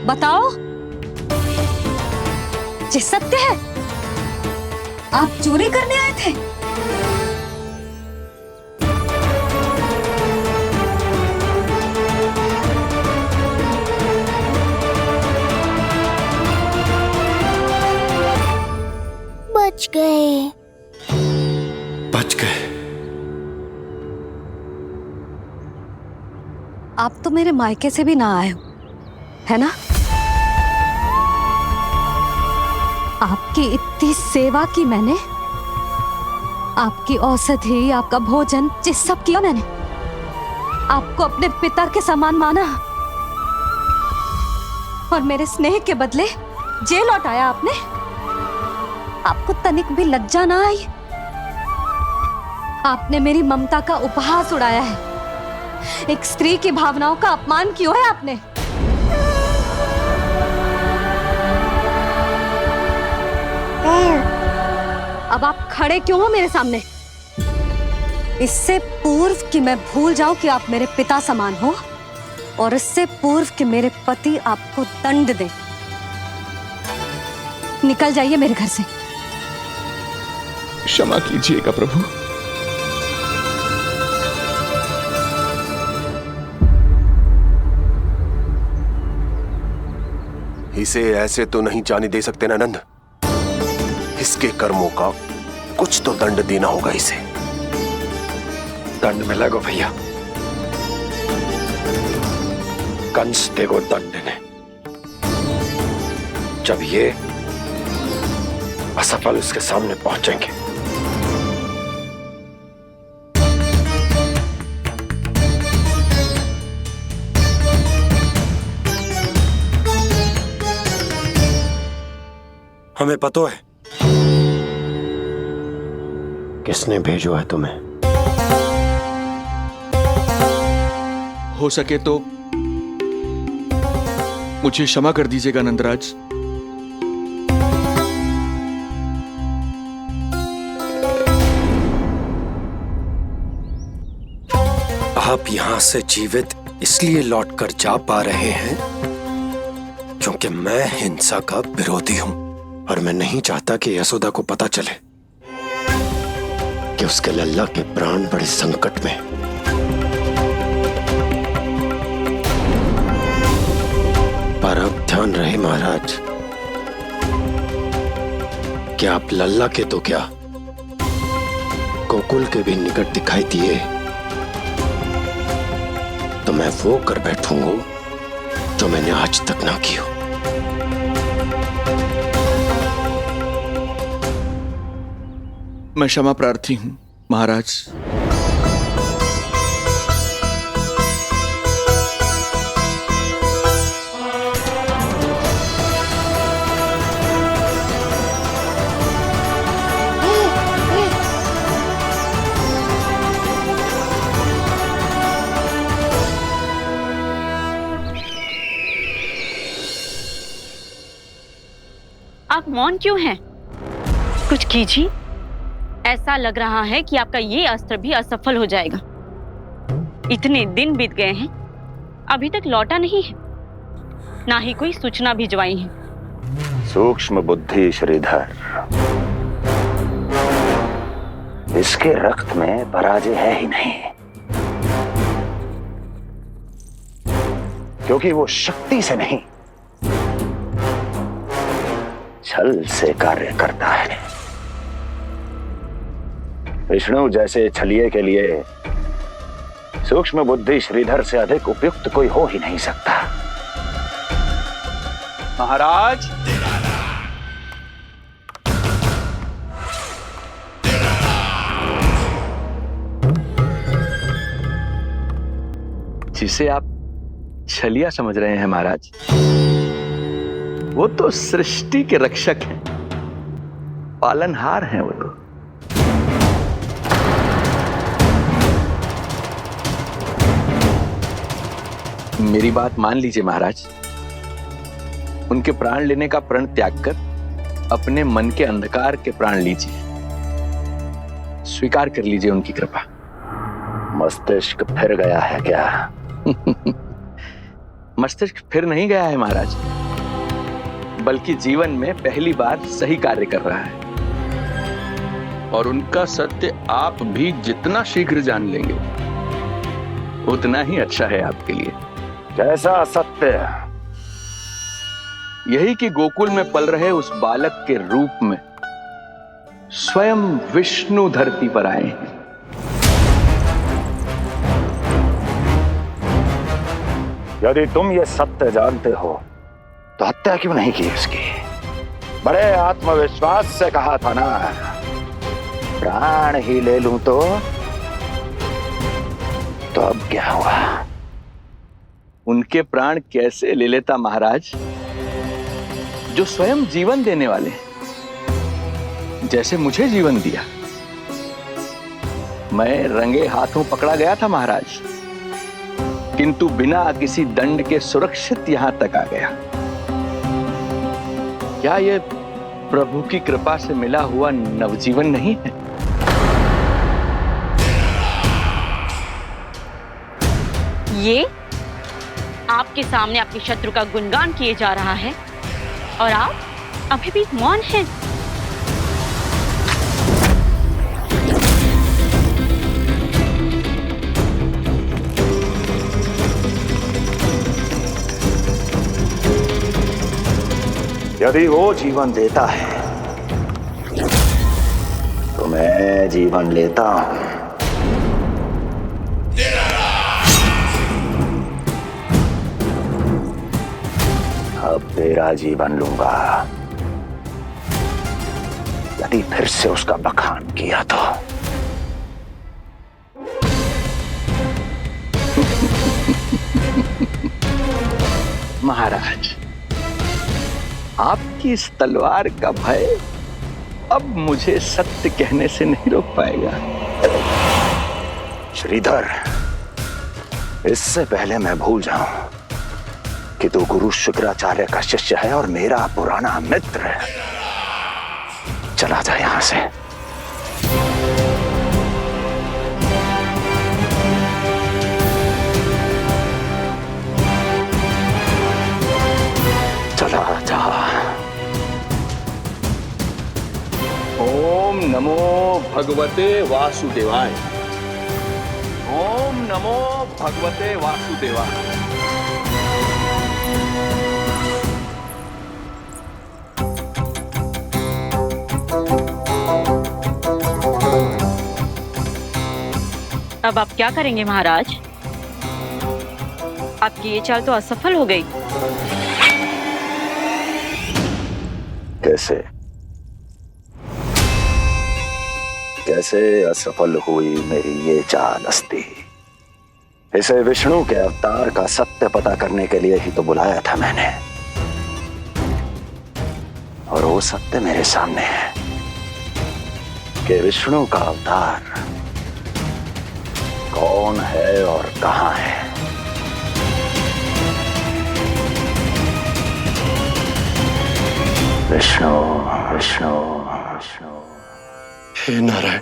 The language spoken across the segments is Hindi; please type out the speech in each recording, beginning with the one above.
बताओ, ये सत्य है? आप चोरी करने आए थे? बच गए। बच गए। आप तो मेरे मायके से भी ना आए हो, है ना? आपकी इतनी सेवा की मैंने, आपकी औषधि, आपका भोजन, ये सब किया मैंने। आपको अपने पिता के समान माना और मेरे स्नेह के बदले जेल लौटाया आपने। आपको तनिक भी लज्जा ना आई? आपने मेरी ममता का उपहास उड़ाया है। एक स्त्री की भावनाओं का अपमान क्यों है आपने? अब आप खड़े क्यों हो मेरे सामने? इससे पूर्व कि मैं भूल जाऊं कि आप मेरे पिता समान हो, और इससे पूर्व कि मेरे पति आपको दंड दें, निकल जाइए मेरे घर से। क्षमा कीजिएगा प्रभु। इसे ऐसे तो नहीं जाने दे सकते ना नंद। इसके कर्मों का कुछ तो दंड देना होगा इसे। दंड मिलेगा भैया, कंस देगो दंड ने। जब ये असफल उसके सामने पहुंचेंगे। हमें पता है किसने भेजो है तुम्हें। हो सके तो मुझे क्षमा कर दीजिएगा नंदराज। आप यहां से जीवित इसलिए लौटकर जा पा रहे हैं क्योंकि मैं हिंसा का विरोधी हूं, और मैं नहीं चाहता कि यशोदा को पता चले कि उसके लल्ला के प्राण बड़े संकट में। पर अब ध्यान रहे महाराज कि आप लल्ला के तो क्या, गोकुल के भी निकट दिखाई दिए तो मैं वो कर बैठूंगा जो मैंने आज तक ना की हो। मैं क्षमा प्रार्थी हूं महाराज। आप मौन क्यों हैं? कुछ कीजिए। ऐसा लग रहा है कि आपका ये अस्त्र भी असफल हो जाएगा। इतने दिन बीत गए हैं, अभी तक लौटा नहीं है, ना ही कोई सूचना भिजवाई है। सूक्ष्म बुद्धि श्रीधर, इसके रक्त में पराजय है ही नहीं, क्योंकि वो शक्ति से नहीं छल से कार्य करता है। विष्णु जैसे छलिए के लिए सूक्ष्म बुद्धि श्रीधर से अधिक उपयुक्त कोई हो ही नहीं सकता। महाराज, जिसे आप छलिया समझ रहे हैं महाराज, वो तो सृष्टि के रक्षक हैं, पालनहार हैं वो तो। मेरी बात मान लीजिए महाराज, उनके प्राण लेने का प्रण त्याग कर अपने मन के अंधकार के प्राण लीजिए, स्वीकार कर लीजिए उनकी कृपा। मस्तिष्क फिर गया है क्या? मस्तिष्क फिर नहीं गया है महाराज, बल्कि जीवन में पहली बार सही कार्य कर रहा है। और उनका सत्य आप भी जितना शीघ्र जान लेंगे उतना ही अच्छा है आपके लिए। कैसा सत्य? यही कि गोकुल में पल रहे उस बालक के रूप में स्वयं विष्णु धरती पर आए हैं। यदि तुम ये सत्य जानते हो तो हत्या क्यों नहीं की उसकी? बड़े आत्मविश्वास से कहा था ना, प्राण ही ले लूं तो अब क्या हुआ? उनके प्राण कैसे ले लेता महाराज, जो स्वयं जीवन देने वाले हैं, जैसे मुझे जीवन दिया। मैं रंगे हाथों पकड़ा गया था महाराज, किंतु बिना किसी दंड के सुरक्षित यहां तक आ गया। क्या यह प्रभु की कृपा से मिला हुआ नवजीवन नहीं है? ये आपके सामने आपके शत्रु का गुणगान किए जा रहा है और आप अभी भी मौन हैं। यदि वो जीवन देता है तो मैं जीवन लेता हूं। अब तेरा जीवन लूंगा यदि फिर से उसका बखान किया तो। महाराज, आपकी इस तलवार का भय अब मुझे सत्य कहने से नहीं रोक पाएगा। श्रीधर, इससे पहले मैं भूल जाऊं कि तू गुरु शुक्राचार्य का शिष्य है और मेरा पुराना मित्र है, चला जा यहां से। चला जा। ओम नमो भगवते वासुदेवाय। ओम नमो भगवते वासुदेवाय। अब आप क्या करेंगे महाराज? आपकी ये चाल तो असफल हो गई। कैसे कैसे असफल हुई मेरी ये चाल अस्ति? इसे विष्णु के अवतार का सत्य पता करने के लिए ही तो बुलाया था मैंने, और वो सत्य मेरे सामने है कि विष्णु का अवतार कौन है और कहां है। विष्णु विष्णु विष्णु। हे नारायण,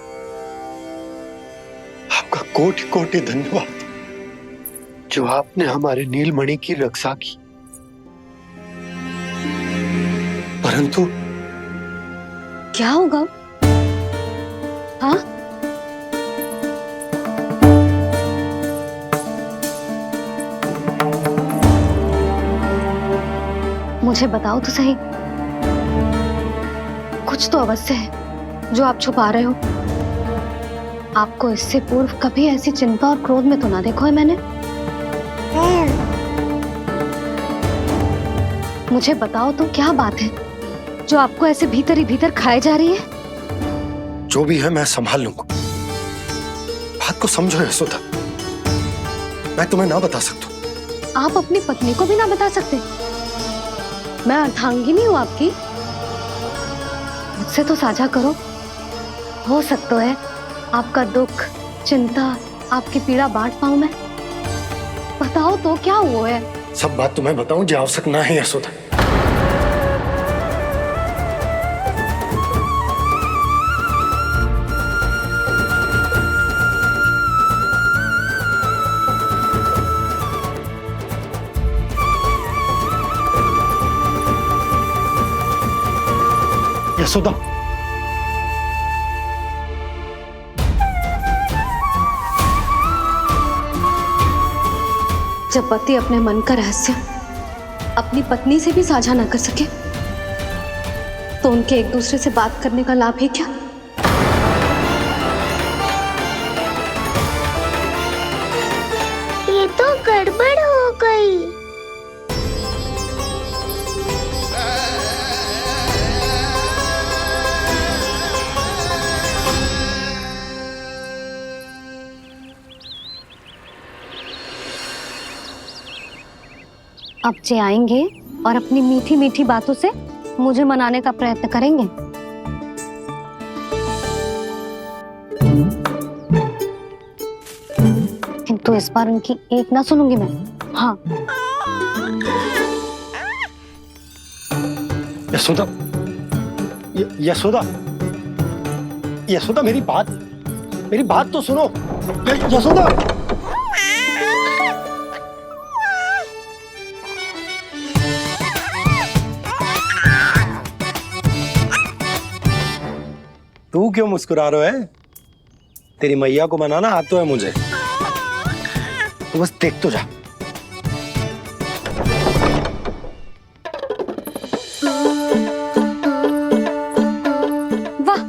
आपका कोटि कोटि धन्यवाद जो आपने हमारे नीलमणि की रक्षा की। परंतु क्या होगा? हाँ, मुझे बताओ तो सही, कुछ तो अवश्य है जो आप छुपा रहे हो। आपको इससे पूर्व कभी ऐसी चिंता और क्रोध में तो ना देखो है मैंने। मुझे बताओ तो क्या बात है जो आपको ऐसे भीतर ही भीतर खाए जा रही है? जो भी है मैं संभाल लूंगा। बात को समझो यशोदा, मैं तुम्हें ना बता सकता। आप अपनी पत्नी को भी ना बता सकते? मैं अर्धांगिनी हूँ आपकी, मुझसे तो साझा करो। हो सकता है आपका दुख, चिंता, आपकी पीड़ा बांट पाऊं मैं। बताओ तो क्या हुआ है? सब बात तुम्हें बताऊं जो आवश्यक ना है यशोदा। यशोदा, जब पति अपने मन का रहस्य अपनी पत्नी से भी साझा न कर सके तो उनके एक दूसरे से बात करने का लाभ है क्या? ये तो गड़बड़ हो गई। अब जे आएंगे और अपनी मीठी मीठी बातों से मुझे मनाने का प्रयत्न करेंगे। किंतु इस बार उनकी एक ना सुनूंगी मैं। हाँ, यशोदा, यशोदा, यशोदा, मेरी बात तो सुनो। यशोदा, तू क्यों मुस्कुरा रहा है? तेरी मैया को मनाना आता है मुझे, तो बस देख तो जा। वाह,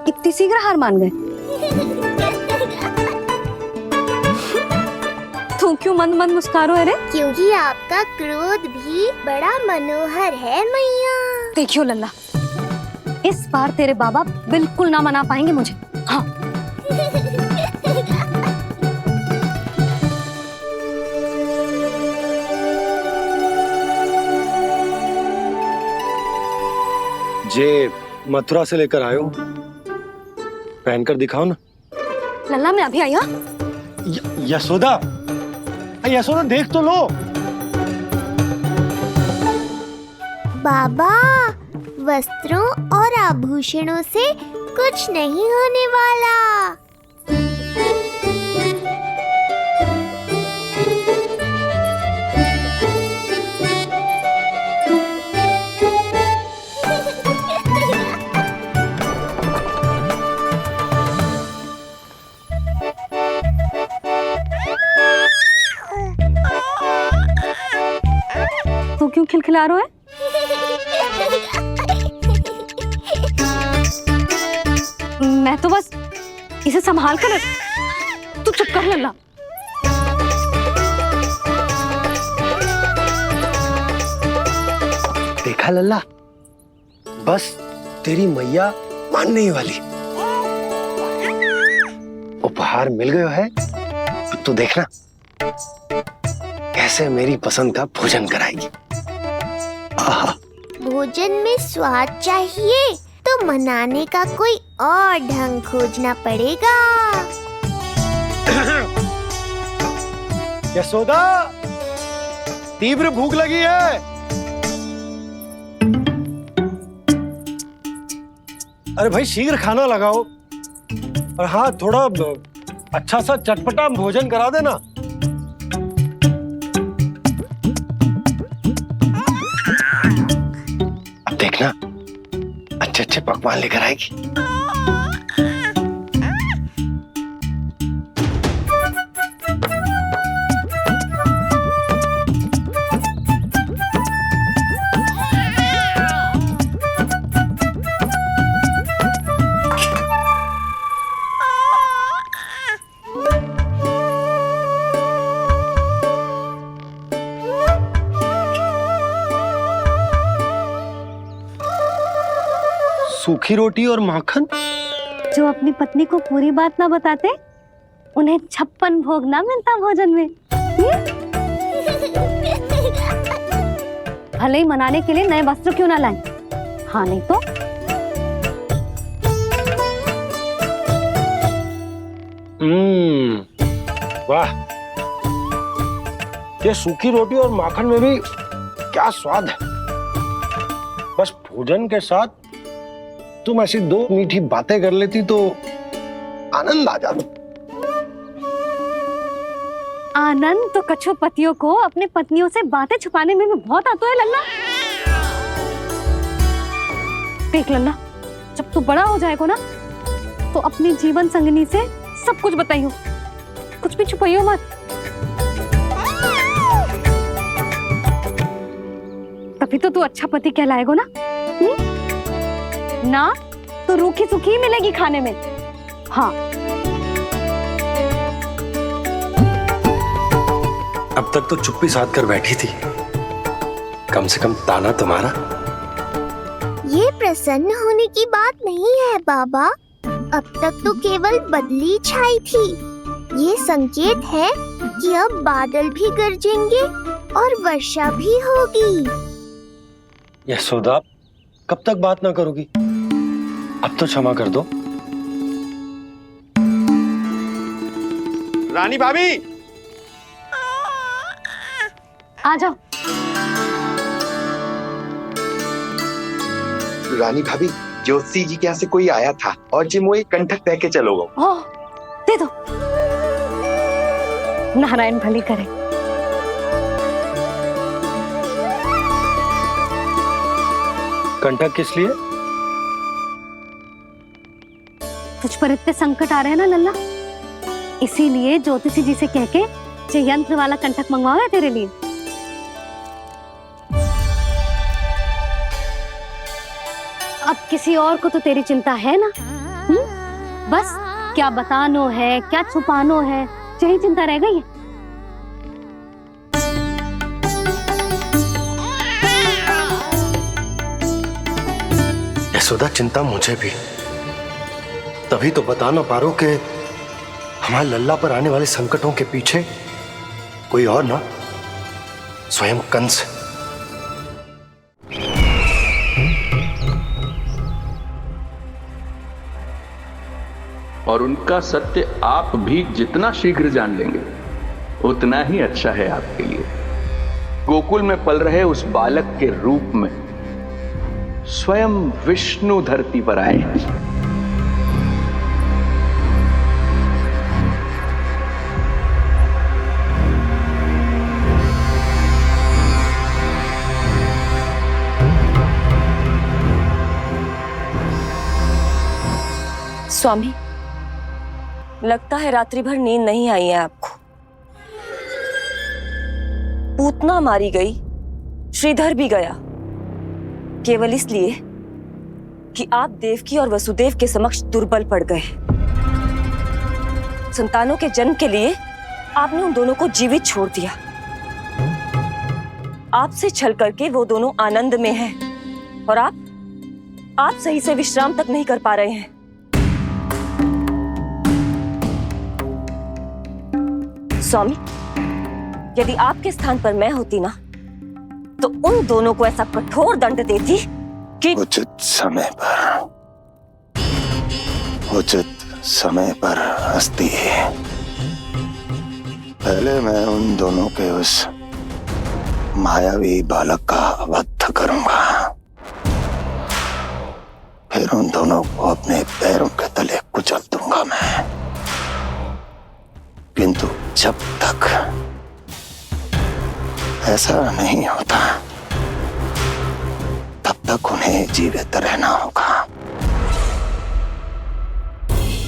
इतनी शीघ्र हार मान गए। तू क्यों मंद मंद मुस्कुरा रहे? अरे क्योंकि आपका क्रोध भी बड़ा मनोहर है मैया। देखियो लल्ला, इस बार तेरे बाबा बिल्कुल ना मना पाएंगे मुझे। हाँ, जे मथुरा से लेकर आयो, पहनकर दिखाओ ना। लल्ला मैं अभी आई। हाँ, यशोदा, यशोदा देख तो लो। बाबा, वस्त्रों और आभूषणों से कुछ नहीं होने वाला। तू क्यों खिलखिला रहा है? मैं तो बस इसे संभाल कर। तू चुप कर लल्ला। देखा लल्ला, बस तेरी मैया मानने ही वाली। उपहार मिल गयो है, तो देखना कैसे मेरी पसंद का भोजन कराएगी। आहा, भोजन में स्वाद चाहिए तो मनाने का कोई और ढंग खोजना पड़ेगा। यशोदा, तीव्र भूख लगी है। अरे भाई शीघ्र खाना लगाओ, और हाँ थोड़ा अच्छा सा चटपटा भोजन करा देना। अब देखना अच्छे अच्छे पकवान लेकर आएगी। सूखी रोटी और माखन। जो अपनी पत्नी को पूरी बात ना बताते उन्हें 56 भोग ना मिलता भोजन में। भले ही मनाने के लिए नए वस्त्र क्यों ना लाएं, हाँ नहीं तो वाह, ये सूखी रोटी और माखन में भी क्या स्वाद है। बस भोजन के साथ तुम ऐसी दो मीठी बातें कर लेती तो आनंद आ जाता। आनंद तो कछुआ पतियों को अपने पत्नियों से बातें छुपाने में भी बहुत आता है लल्ला। देख लल्ला, जब तू बड़ा हो जाएगा ना तो अपने जीवन संगनी से सब कुछ बताइयो, कुछ भी छुपाइयो मत। तभी तो तू अच्छा पति कहलाएगा ना। ना तो रूखी सूखी मिलेगी खाने में। हाँ, अब तक तो चुप्पी साध कर बैठी थी, कम से कम ताना तुम्हारा। ये प्रसन्न होने की बात नहीं है बाबा, अब तक तो केवल बदली छाई थी। ये संकेत है कि अब बादल भी गरजेंगे और वर्षा भी होगी। यशोदा, कब तक बात ना करोगी? अब तो क्षमा कर दो। रानी भाभी, आ जाओ। रानी भाभी, ज्योति जी के यहाँ से कोई आया था और जी मुझे कंठक कह के चलो गो। ओह, दे दो। नारायण भली करे। कंठक किस लिए? तुझ पर इतने संकट आ रहे हैं ना लल्ला, इसीलिए ज्योतिषी जी से कह के ये यंत्र वाला कंठक मंगवाया तेरे लिए। अब किसी और को तो तेरी चिंता है ना? बस क्या बतानो है, क्या छुपानो है, यही चिंता रह गई है। यशोदा, चिंता मुझे भी। तभी तो बता ना पा रहा हूं कि हमारे लल्ला पर आने वाले संकटों के पीछे कोई और ना, स्वयं कंस। और उनका सत्य आप भी जितना शीघ्र जान लेंगे उतना ही अच्छा है आपके लिए। गोकुल में पल रहे उस बालक के रूप में स्वयं विष्णु धरती पर आए हैं। स्वामी, लगता है रात्रि भर नींद नहीं आई है आपको। पूतना मारी गई, श्रीधर भी गया, केवल इसलिए कि आप देवकी और वसुदेव के समक्ष दुर्बल पड़ गए। संतानों के जन्म के लिए आपने उन दोनों को जीवित छोड़ दिया। आपसे छल करके वो दोनों आनंद में हैं और आप सही से विश्राम तक नहीं कर पा रहे हैं। स्वामी, यदि आपके स्थान पर मैं होती ना तो उन दोनों को ऐसा कठोर दंड देती कि उचित समय पर हस्ती। पहले मैं उन दोनों के उस मायावी बालक का वध करूंगा, फिर उन दोनों को अपने पैरों के तले कुचल दूंगा मैं। किंतु जब तक ऐसा नहीं होता तब तक उन्हें जीवित रहना होगा,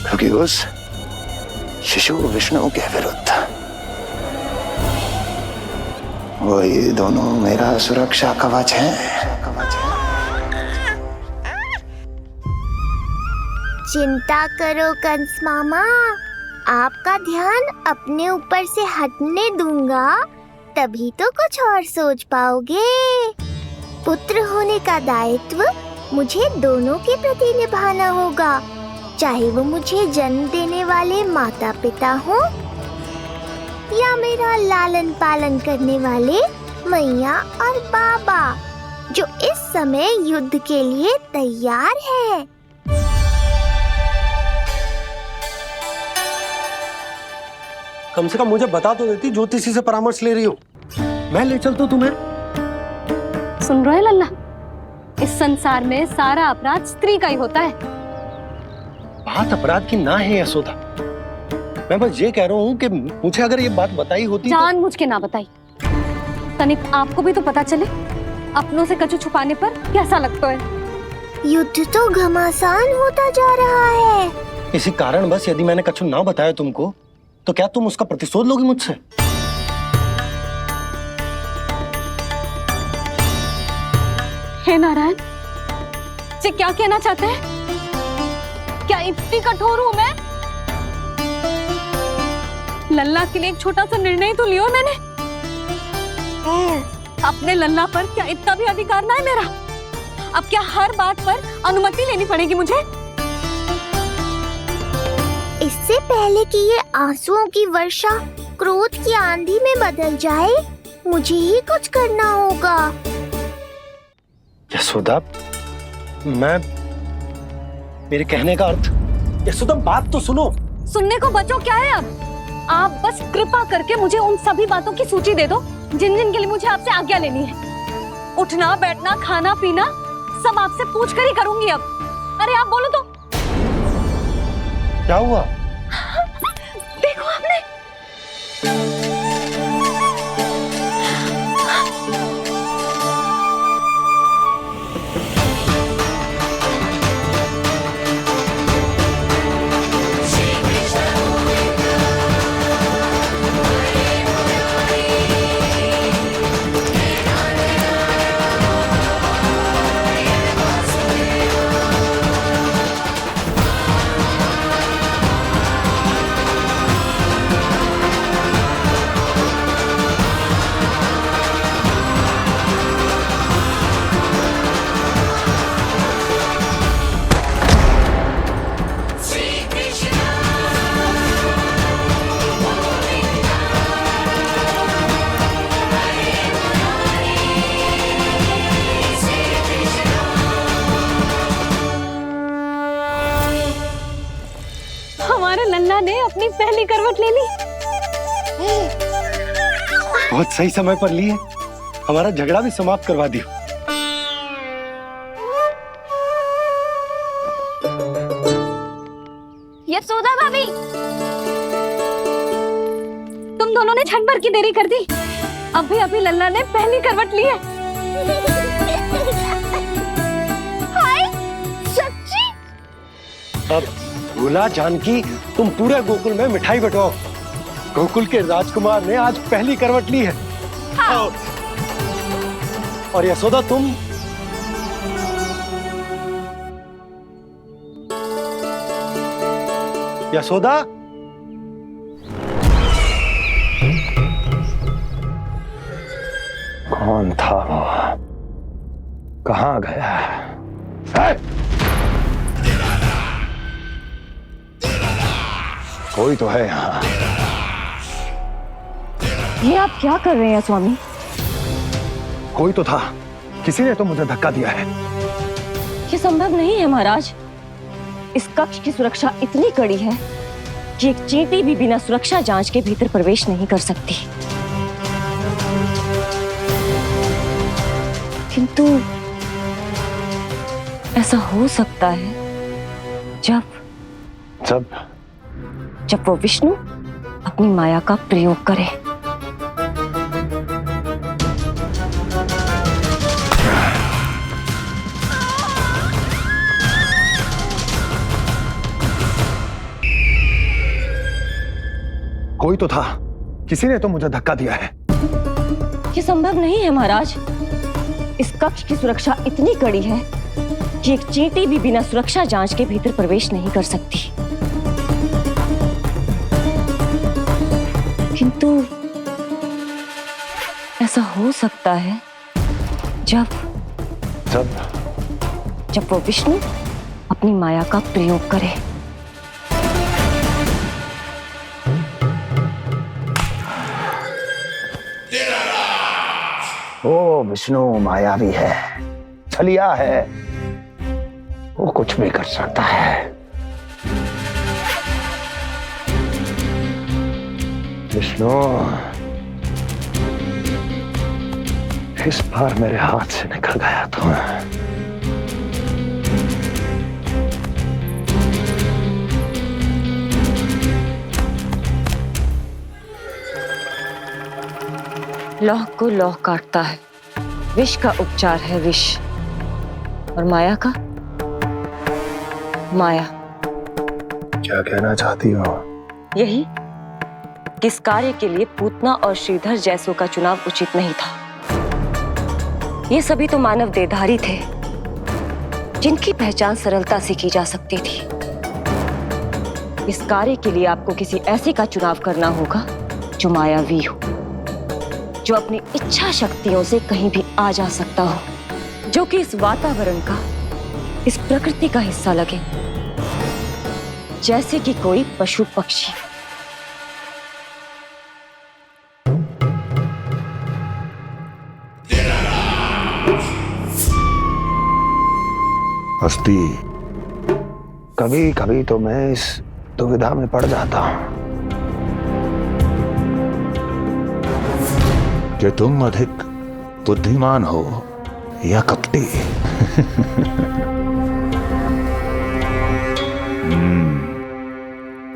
क्योंकि उस शिशु विष्णु के विरुद्ध वही दोनों मेरा सुरक्षा कवच है। चिंता करो कंस मामा, आपका ध्यान अपने ऊपर से हटने दूंगा, तभी तो कुछ और सोच पाओगे। पुत्र होने का दायित्व मुझे दोनों के प्रति निभाना होगा, चाहे वो मुझे जन्म देने वाले माता पिता हो या मेरा लालन पालन करने वाले मैया और बाबा, जो इस समय युद्ध के लिए तैयार है। कम से कम मुझे बता तो देती, ज्योतिषी से परामर्श ले रही हो, मैं ले चलता तुम्हें। सुन रहे लल्ला, इस संसार में सारा अपराध स्त्री का ही होता है। बात अपराध की ना है यशोदा, मैं बस ये कह रहा हूँ कि मुझे अगर ये बात बताई होती जान मुझ के ना बताई, तनिक आपको भी तो पता चले अपनों से कछु छुपाने पर कैसा लगता है। युद्ध तो घमासान होता जा रहा है। इसी कारण बस यदि मैंने कछु ना बताया तुमको तो क्या तुम उसका प्रतिशोध लोगी मुझसे? हे नारायण, जी क्या कहना चाहते हैं? क्या इतनी कठोर हूं मैं? लल्ला के लिए एक छोटा सा निर्णय तो लियो मैंने। अपने लल्ला पर क्या इतना भी अधिकार ना है मेरा? अब क्या हर बात पर अनुमति लेनी पड़ेगी मुझे? इससे पहले कि ये आंसुओं की वर्षा क्रोध की आंधी में बदल जाए, मुझे ही कुछ करना होगा। यशोदा, मेरे कहने का अर्थ। यशोदा, बात तो सुनो। सुनने को बचो क्या है अब? आप बस कृपा करके मुझे उन सभी बातों की सूची दे दो जिन जिन के लिए मुझे आपसे आज्ञा लेनी है। उठना, बैठना, खाना, पीना सब आपसे पूछ कर ही करूंगी अब। अरे आप बोलो तो। क्या हुआ? देखो आपने। हमारे लल्ला ने अपनी पहली करवट ले ली। बहुत सही समय पर ली है। हमारा झगड़ा भी समाप्त करवा दियो। यशोदा भाभी, तुम दोनों ने क्षण भर की देरी कर दी। अभी अभी लल्ला ने पहली करवट ली है। हाय, सच्ची? अब भूला जानकी, तुम पूरे गोकुल में मिठाई बंटवाओ। गोकुल के राजकुमार ने आज पहली करवट ली है। हाँ। और यशोदा, तुम यशोदा, कौन था वो? कहाँ गया? है? कोई तो है यहाँ। ये आप क्या कर रहे हैं स्वामी? कोई तो था, किसी ने तो मुझे धक्का दिया है। ये संभव नहीं है महाराज। इस कक्ष की सुरक्षा इतनी कड़ी है कि एक चींटी भी बिना सुरक्षा जांच के भीतर प्रवेश नहीं कर सकती। किंतु ऐसा हो सकता है जब वो विष्णु अपनी माया का प्रयोग करे। कोई तो था, किसी ने तो मुझे धक्का दिया है। ये संभव नहीं है महाराज। इस कक्ष की सुरक्षा इतनी कड़ी है कि एक चींटी भी बिना सुरक्षा जांच के भीतर प्रवेश नहीं कर सकती। किंतु ऐसा हो सकता है जब वो विष्णु अपनी माया का प्रयोग करे। वो विष्णु मायावी है, छलिया है, वो कुछ भी कर सकता है। विष्णु, इस बार मेरे हाथ से निकल गया तो लौह को लौह काटता है। विष का उपचार है विष, और माया का माया, क्या कहना चाहती हो? यही किस कार्य के लिए पूतना और श्रीधर जैसों का चुनाव उचित नहीं था। ये सभी तो मानव देहधारी थे जिनकी पहचान सरलता से की जा सकती थी। इस कार्य के लिए आपको किसी ऐसे का चुनाव करना होगा जो मायावी हो, जो अपनी इच्छा शक्तियों से कहीं भी आ जा सकता हो, जो कि इस वातावरण का, इस प्रकृति का हिस्सा लगे, जैसे कि कोई पशु पक्षी। हस्ती, कभी कभी तो मैं इस दुविधा में पड़ जाता हूं कि तुम अधिक बुद्धिमान हो या कपटी।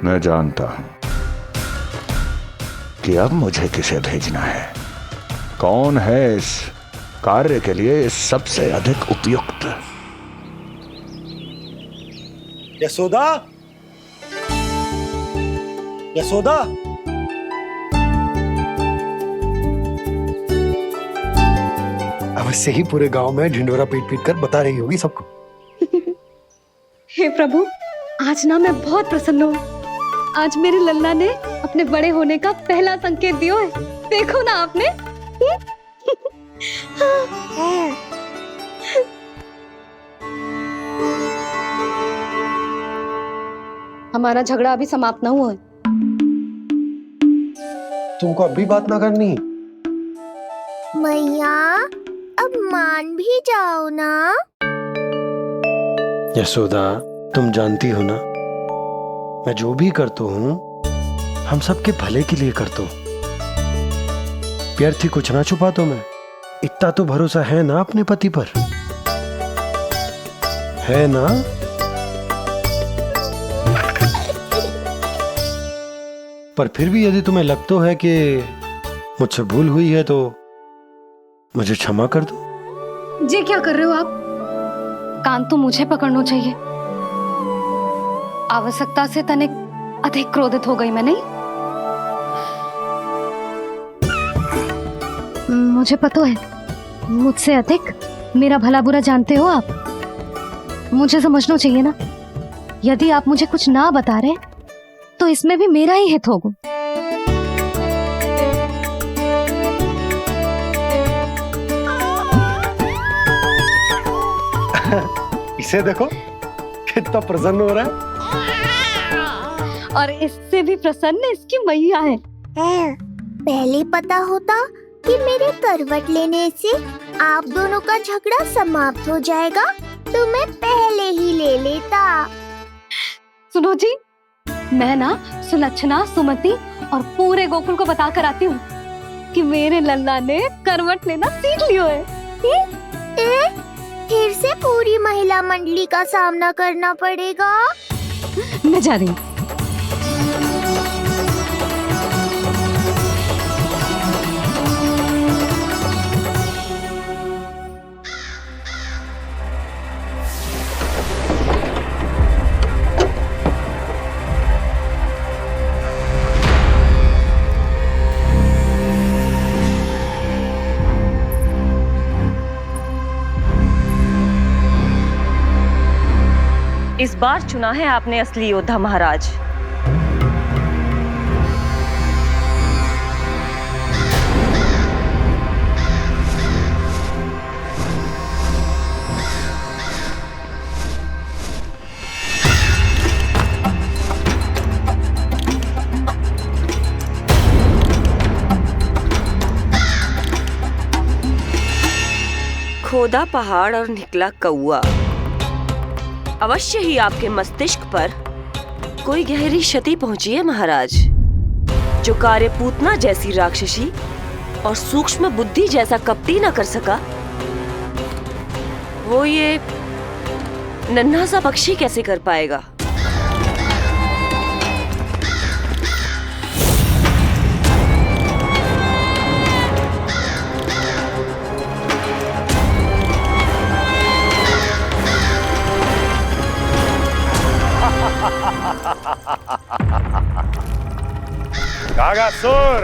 मैं जानता हूं कि अब मुझे किसे भेजना है, कौन है इस कार्य के लिए सबसे अधिक उपयुक्त। यशोदा, यशोदा, अवश्य ही पूरे गांव में ढिंडोरा पीट पीट कर बता रही होगी सबको। हे प्रभु, आज ना मैं बहुत प्रसन्न हूँ। आज मेरे लल्ला ने अपने बड़े होने का पहला संकेत दिया है। देखो ना आपने। हमारा झगड़ा अभी समाप्त ना हुआ है। तुमको अब भी बात ना करनी? मैया, अब मान भी जाओ ना। यशोदा, तुम जानती हो ना, मैं जो भी करता हूँ हम सबके भले के लिए करता हूँ। व्यर्थ कुछ ना छुपा तो मैं। इतना तो भरोसा है ना अपने पति पर, है ना? पर फिर भी यदि तुम्हें लगता है कि मुझसे भूल हुई है तो मुझे क्षमा कर दो। ये क्या कर रहे हो आप? कान तो मुझे पकड़ना चाहिए। आवश्यकता से तनिक अधिक क्रोधित हो गई मैं, नहीं? मुझे पता है, मुझसे अधिक मेरा भला बुरा जानते हो आप। मुझे समझना चाहिए ना, यदि आप मुझे कुछ ना बता रहे तो इसमें भी मेरा ही हित होगा। इसे देखो कितना प्रसन्न हो रहा है। और इससे भी प्रसन्न इसकी मैया है। पहले पता होता कि मेरे करवट लेने से आप दोनों का झगड़ा समाप्त हो जाएगा तो मैं पहले ही ले लेता। सुनो जी, मैं ना सुलक्षणा, सुमति और पूरे गोकुल को बता कर आती हूँ कि मेरे लल्ला ने करवट लेना सीख लियो है। फिर से पूरी महिला मंडली का सामना करना पड़ेगा। मैं जा रही हूँ। इस बार चुना है आपने असली योद्धा महाराज। खोदा पहाड़ और निकला कौआ। अवश्य ही आपके मस्तिष्क पर कोई गहरी क्षति पहुंची है महाराज। जो कार्य पूतना जैसी राक्षसी और सूक्ष्म बुद्धि जैसा कपटी न कर सका, वो ये नन्हा सा पक्षी कैसे कर पाएगा? कागासुर,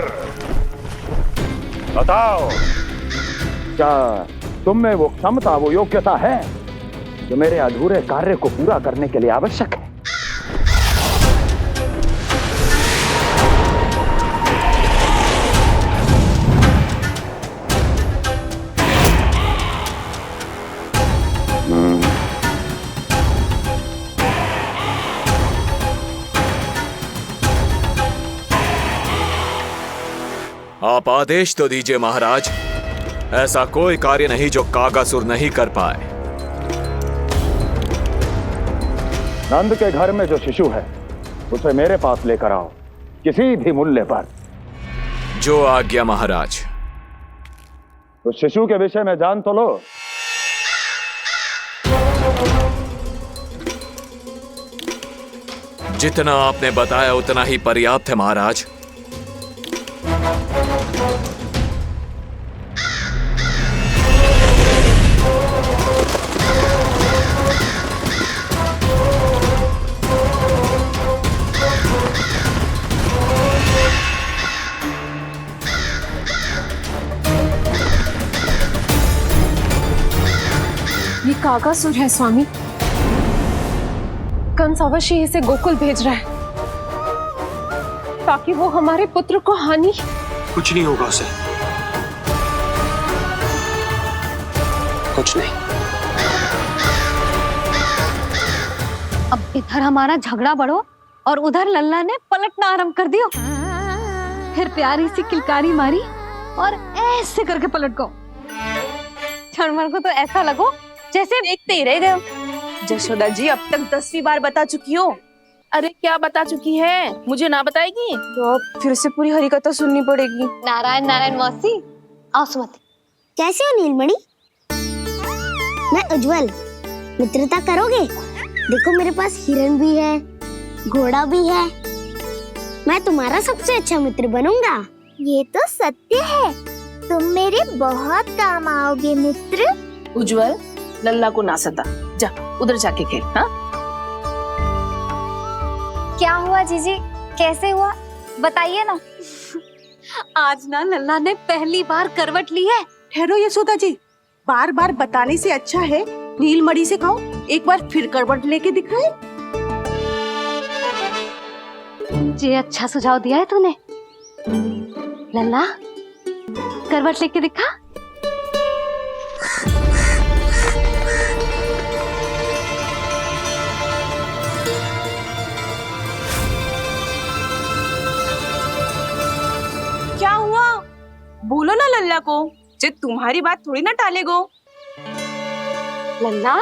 बताओ, क्या तुम में वो क्षमता, वो योग्यता है जो मेरे अधूरे कार्य को पूरा करने के लिए आवश्यक है? आप आदेश तो दीजिए महाराज। ऐसा कोई कार्य नहीं जो कागासुर नहीं कर पाए। नंद के घर में जो शिशु है उसे मेरे पास लेकर आओ, किसी भी मूल्य पर। जो आज्ञा महाराज। तो शिशु के विषय में जान तो लो। जितना आपने बताया उतना ही पर्याप्त है महाराज। ये कागासुर है स्वामी। कंस अवश्य इसे गोकुल भेज रहा है ताकि वो हमारे पुत्र को हानि। कुछ नहीं होगा उसे, कुछ नहीं। अब इधर हमारा झगड़ा बढ़ो और उधर लल्ला ने पलटना आरंभ कर दियो। फिर प्यारी सी किलकारी मारी और ऐसे करके पलट गो। क्षणभर को तो ऐसा लगो जैसे देखते ही रह गए। जशोदा जी अब तक 10वीं बार बता चुकी हो। अरे क्या बता चुकी है, मुझे ना बताएगी तो अब फिर से पूरी हरिकथा सुननी पड़ेगी। नारायण नारायण मौसी, आओ सुमति। कैसे हो नीलमणि? मैं उज्जवल, मित्रता करोगे? देखो मेरे पास हिरण भी है, घोड़ा भी है। मैं तुम्हारा सबसे अच्छा मित्र बनूंगा। ये तो सत्य है, तुम मेरे बहुत काम आओगे मित्र। उज्जवल, लल्ला को ना सता, जा उधर जाके खेल। हाँ, क्या हुआ जीजी, कैसे हुआ बताइए ना। आज ना लल्ला ने पहली बार करवट ली है। ठहरो यशोदा जी, बार बार बताने से अच्छा है नीलमणि से कहो एक बार फिर करवट लेके दिखाए। ये अच्छा सुझाव दिया है तूने। लल्ला करवट लेके दिखा। क्या हुआ? बोलो ना लल्ला को, जे तुम्हारी बात थोड़ी ना टालेगो। लल्ला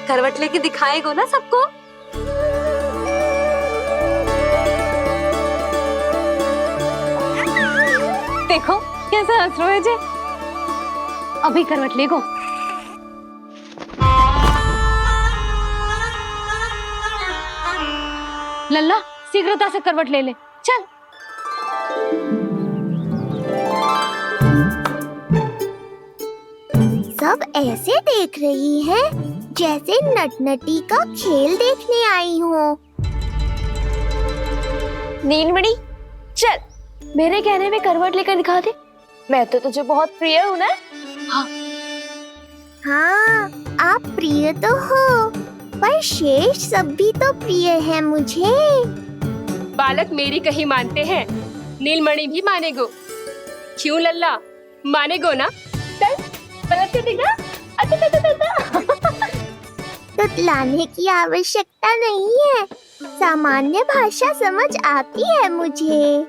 करवट लेके दिखाएगो ना सबको। देखो कैसा हंस रहे जे। अभी करवट ले गो। लल्ला शीघ्रता से करवट ले ले, चल। सब ऐसे देख रही है जैसे नटनटी का खेल देखने आई हो। नीलमणि चल, मेरे कहने में करवट लेकर दिखा दे। मैं तो तुझे बहुत प्रिय हूँ ना। हाँ, आप प्रिय तो हो, पर शेष सब भी तो प्रिय है मुझे। बालक मेरी कहीं मानते हैं, नीलमणि भी मानेगो। क्यों लल्ला, मानेगो ना? चल पलट के दिखा। तुतलाने की आवश्यकता नहीं है, सामान्य भाषा समझ आती है मुझे।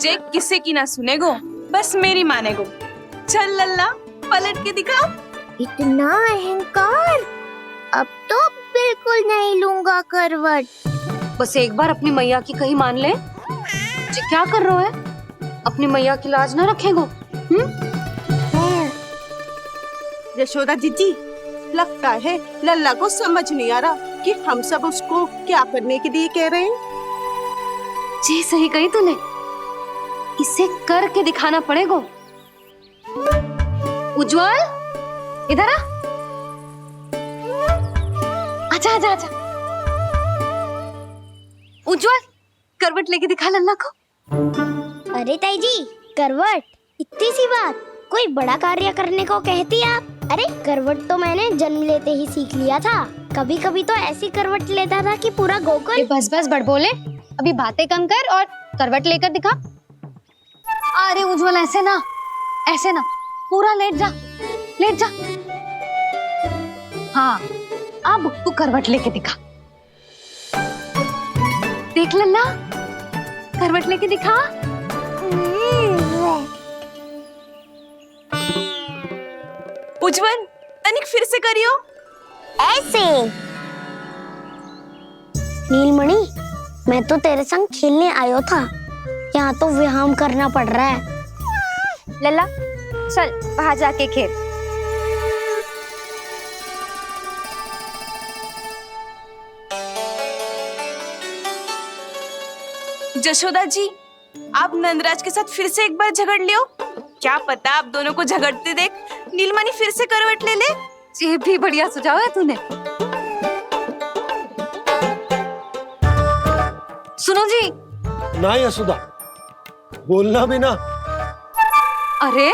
जे किसी की ना सुनेगो, बस मेरी मानेगो। चल लल्ला पलट के दिखा। इतना अहंकार, अब तो बिल्कुल नहीं लूंगा करवट। बस एक बार अपनी मैया की कहीं मान ले। जी क्या कर रहे हो है? अपनी मैया की लाज ना रखेगो। यशोदा जीजी, लगता है लल्ला को समझ नहीं आ रहा कि हम सब उसको क्या करने के लिए कह रहे हैं। जी सही कही तूने, इसे करके दिखाना पड़ेगा। उज्जवल इधर आ। आजा आजा आजा। उज्जवल करवट लेके दिखा लल्ला को। अरे ताई जी, करवट इतनी सी बात, कोई बड़ा कार्य करने को कहती आप? अरे करवट तो मैंने जन्म लेते ही सीख लिया था। कभी कभी तो ऐसी करवट लेता था कि पूरा गोकुल। बस बस बड़बोले, अभी बातें कम कर और करवट लेकर दिखा। अरे उज्जवल, ऐसे ना, ऐसे ना, पूरा लेट जा, लेट जा। हाँ, अब तू करवट लेके दिखा। देख लल्ला, करवट लेके दिखा। उज्जवल, तनिक फिर से करियो। ऐसे। नीलमणि, मैं तो तेरे संग खेलने आयो था, यहाँ तो व्यायाम करना पड़ रहा है। लल्ला चल बाहर जाके खेल। जशोदा जी, आप नंदराज के साथ फिर से एक बार झगड़ लियो। क्या पता आप दोनों को झगड़ते देख नीलमणि फिर से करवट ले ले। ये भी बढ़िया सुझाव है तूने। सुनो जी। ना यशोदा, बोलना भी ना। अरे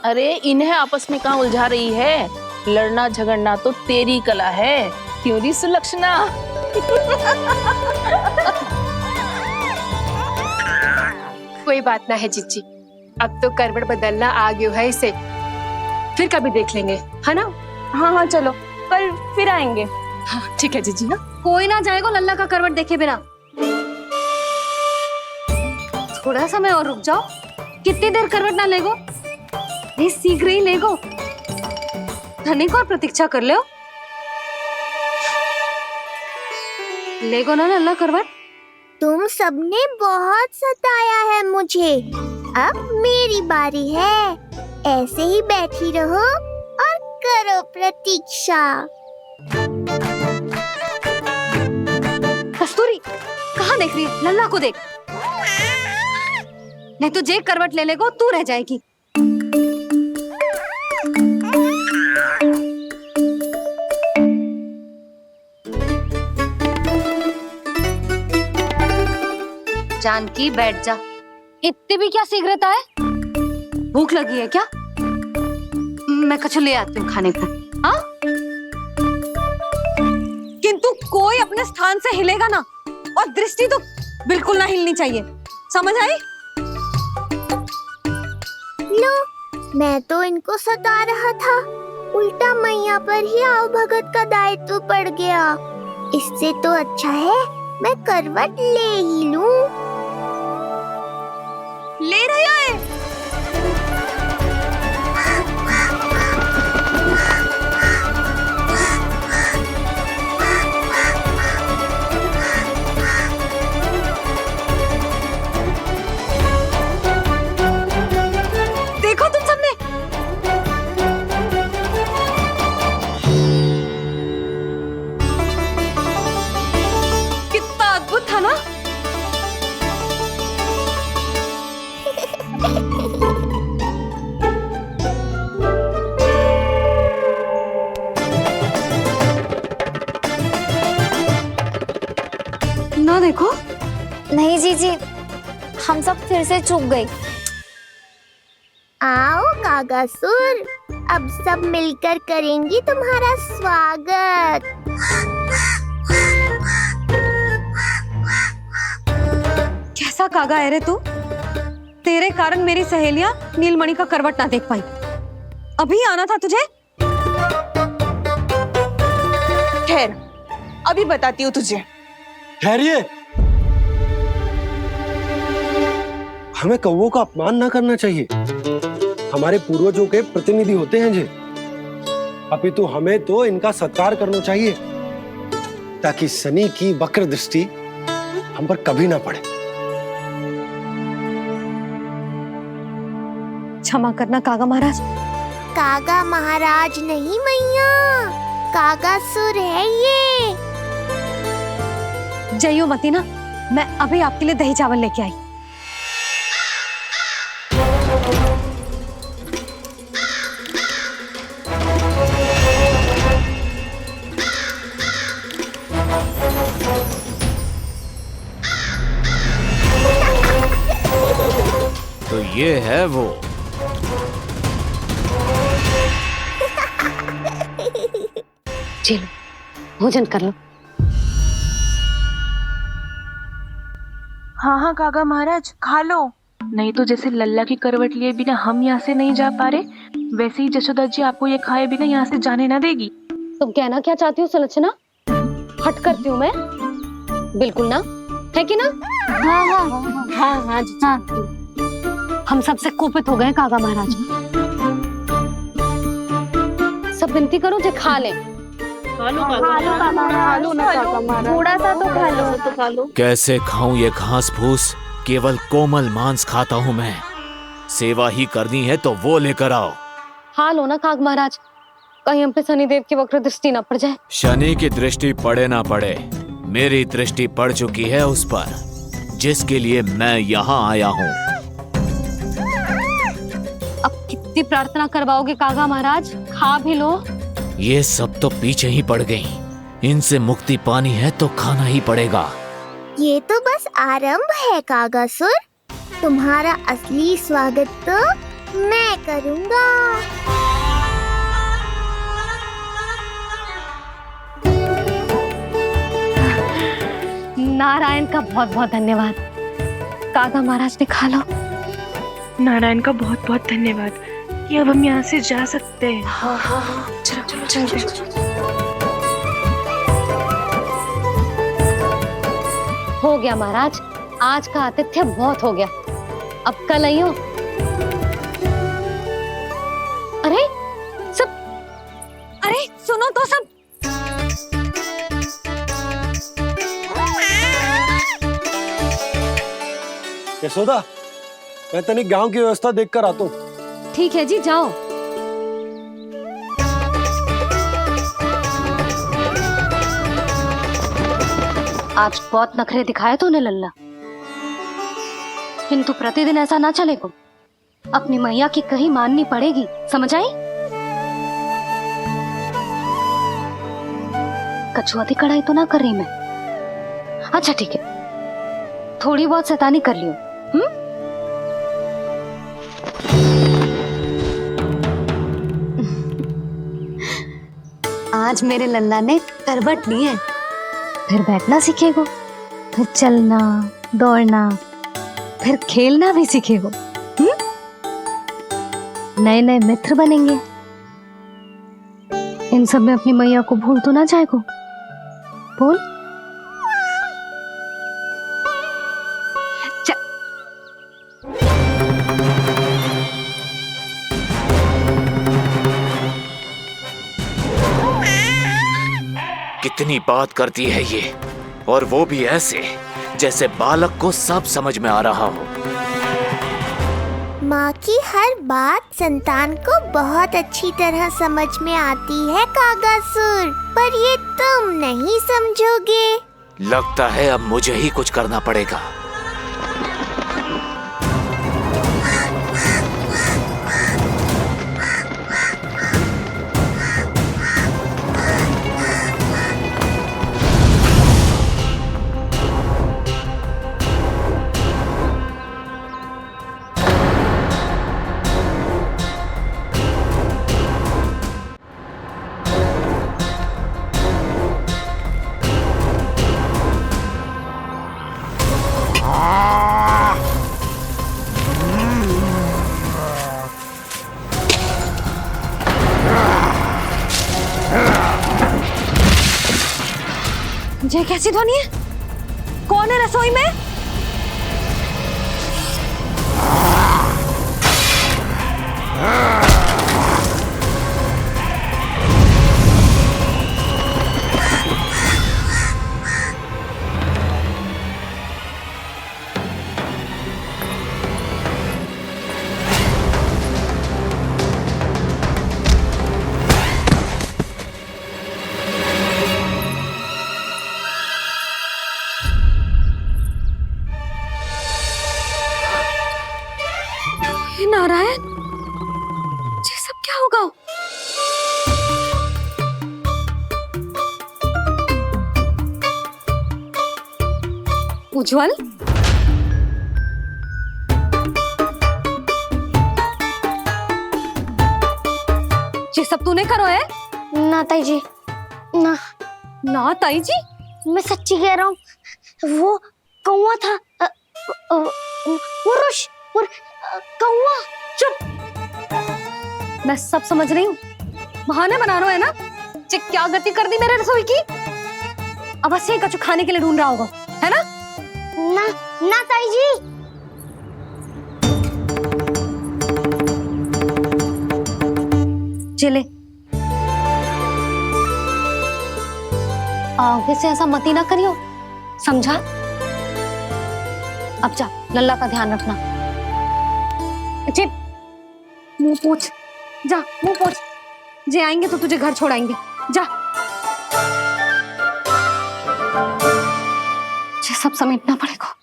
अरे इन्हें आपस में कहाँ उलझा रही है? लड़ना झगड़ना तो तेरी कला है, क्यों री सुलक्षणा? कोई बात ना है जीजी, अब तो करवट बदलना आ गयो है इसे, फिर कभी देख लेंगे, है ना? हाँ हाँ चलो, कल फिर आएंगे। हाँ ठीक है जीजी। ना कोई ना जाएगा लल्ला का करवट देखे बिना। थोड़ा समय और रुक जाओ। कितनी देर करवट ना लेगो? नहीं, शीघ्र ही लेगो। धनिक और प्रतीक्षा कर लो। लेगो ना लल्ला करवट। तुम सबने बहुत सताया है मुझे, अब मेरी बारी है। ऐसे ही बैठी रहो और करो प्रतीक्षा। कस्तूरी, कहाँ देख रही है? लल्ला को देख, नहीं तो जे करवट ले लेगो तू रह जाएगी। जानकी बैठ जा। इतनी भी क्या शीघ्रता है? भूख लगी है क्या? मैं कछु ले आती हूँ खाने को। हाँ? किंतु कोई अपने स्थान से हिलेगा ना, और दृष्टि तो बिल्कुल ना हिलनी चाहिए, समझ आई? लो, मैं तो इनको सता रहा था, उल्टा मैया पर ही आओ भगत का दायित्व पड़ गया। इससे तो अच्छा है मैं करवट ले ही लूं। ले रही है। देखो तुम सबने, कितना अद्भुत था ना? ना देखो। नहीं जीजी, हम सब फिर से चूक गए। आओ कागासुर, अब सब मिलकर करेंगी तुम्हारा स्वागत। कैसा कागा है रे तू? तेरे कारण मेरी सहेलियां नीलमणि का करवट ना देख पाई। अभी आना था तुझे। ठहर, अभी बताती हूँ तुझे। ठहरिए, हमें कौवों का अपमान ना करना चाहिए। हमारे पूर्वजों के प्रतिनिधि होते हैं जी। अपितु हमें तो इनका सत्कार करना चाहिए, ताकि शनि की वक्र दृष्टि हम पर कभी ना पड़े। क्षमा करना कागा महाराज। कागा महाराज नहीं मैया, कागासुर है ये। जइयो मती ना, मैं अभी आपके लिए दही चावल लेके आई। ये है वो। चलो भोजन कर लो। हाँ हाँ काका महाराज खा लो। नहीं तो जैसे लल्ला की करवट लिए बिना हम यहाँ से नहीं जा पा रहे, वैसे ही जशोदा जी आपको ये खाए बिना यहाँ से जाने ना देगी। तुम कहना क्या चाहती हो सुलोचना? हट करती हूँ मैं? बिल्कुल ना, है कि ना? हाँ हाँ हाँ हाँ जी हाँ। हम सबसे कोपित हो गए काका महाराज। सब विनती करो जो खा ले। थोड़ा सा तो खा लो। कैसे खाऊं ये घास फूस? केवल कोमल मांस खाता हूँ मैं। सेवा ही करनी है तो वो लेकर आओ। खा लो ना काग महाराज, कहीं हम पे शनिदेव की वक्र दृष्टि ना पड़ जाए। शनि की दृष्टि पड़े ना पड़े, मेरी दृष्टि पड़ चुकी है उस पर, जिसके लिए मैं यहाँ आया हूँ। अब कितनी प्रार्थना करवाओगे कागा महाराज? खा भी लो। ये सब तो पीछे ही पड़ गई, इनसे मुक्ति पानी है तो खाना ही पड़ेगा। ये तो बस आरंभ है कागासुर, तुम्हारा असली स्वागत तो मैं करूँगा। नारायण का बहुत बहुत धन्यवाद। कागा महाराज ने खा लो। नारायण का बहुत बहुत धन्यवाद कि अब हम यहाँ से जा सकते हैं। चलो चलो चलो। हो गया महाराज, आज का आतिथ्य बहुत हो गया, अब कल आइयो। अरे सब, अरे सुनो तो सब। यशोदा, मैं तनिक गांव की व्यवस्था देखकर आता हूँ। ठीक है जी, जाओ। आज बहुत नखरे दिखाए तूने लल्ला, किंतु प्रतिदिन ऐसा ना चलेगा। अपनी मैया की कहीं माननी पड़ेगी, समझ आई? कछुआती कढ़ाई तो ना कर रही मैं। अच्छा ठीक है, थोड़ी बहुत शैतानी कर लियो। आज मेरे लल्ला ने करवट ली है, फिर बैठना सीखेगो, फिर चलना दौड़ना, फिर खेलना भी सीखेगो। नए नए मित्र बनेंगे। इन सब में अपनी मैया को भूल तो ना जाएगो। बोल। कितनी बात करती है ये, और वो भी ऐसे जैसे बालक को सब समझ में आ रहा हो। माँ की हर बात संतान को बहुत अच्छी तरह समझ में आती है कागासुर, पर ये तुम नहीं समझोगे। लगता है अब मुझे ही कुछ करना पड़ेगा। ये कैसी ध्वनि है? कौन है रसोई में? नारायण, ये सब क्या होगा? उज्जवल, ये सब तूने करो है? ना ताई जी, ना ना ताई जी, मैं सच्ची कह रहा हूँ, वो कौवा था। कौवा। चुप। मैं सब समझ रही हूँ, बहाने बना रहा है ना। क्या गति कर दी मेरे रसोई की। अब बस ये कछु खाने के लिए ढूंढ रहा होगा, है ना? ना ना ताई जी। चले, आगे से ऐसा मती ना करियो, समझा? अब जा, लल्ला का ध्यान रखना। मुंह पोछ, जा मुंह पोछ। जे आएंगे तो तुझे घर छोड़ाएंगे, जा। ये सब समेटना पड़ेगा।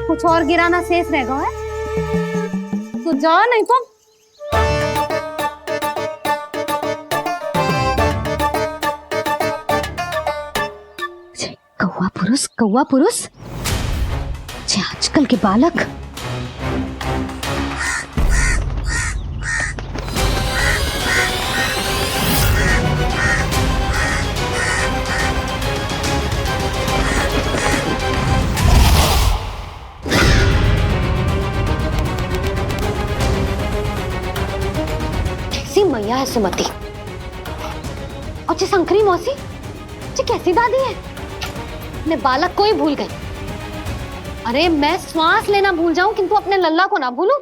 कुछ और गिराना शेष रहेगा है? तो जा, नहीं तो कौवा पुरुष आजकल के बालक। कैसी मैया है सुमति, और ये शंकरी मौसी, ये कैसी दादी है? अपने बालक को ही भूल गई। अरे मैं श्वास लेना भूल जाऊं किंतु अपने लल्ला को ना भूलूं।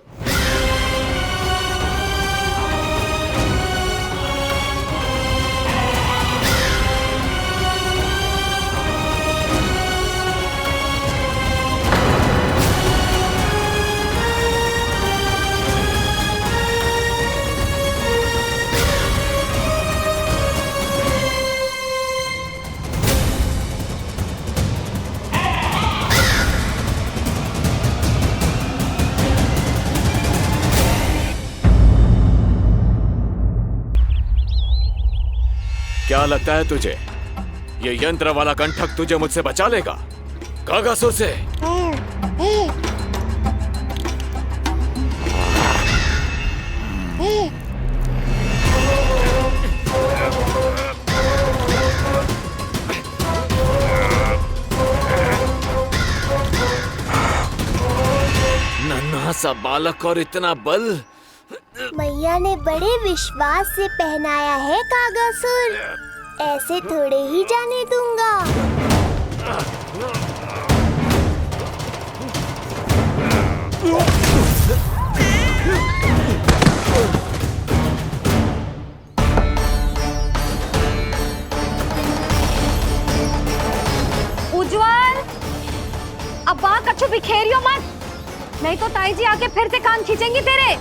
क्या लगता है तुझे ये यंत्र वाला कंठक तुझे मुझसे बचा लेगा? कागासुर से। नन्हा सा बालक और इतना बल। मैया ने बड़े विश्वास से पहनाया है कागासुर, ऐसे थोड़े ही जाने दूंगा। उज्जवल, अब बात कछु बिखेरियो मत, नहीं तो ताई जी आके फिर से कान खींचेंगी तेरे।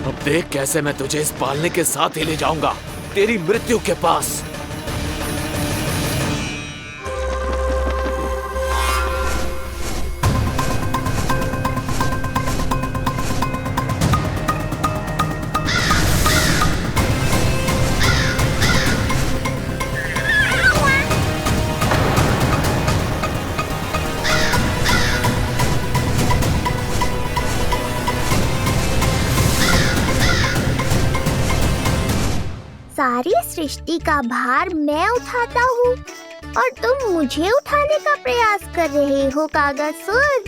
अब देख कैसे मैं तुझे इस पालने के साथ ही ले जाऊंगा तेरी मृत्यु के पास। सारी सृष्टि का भार मैं उठाता हूँ और तुम मुझे उठाने का प्रयास कर रहे हो कागासुर।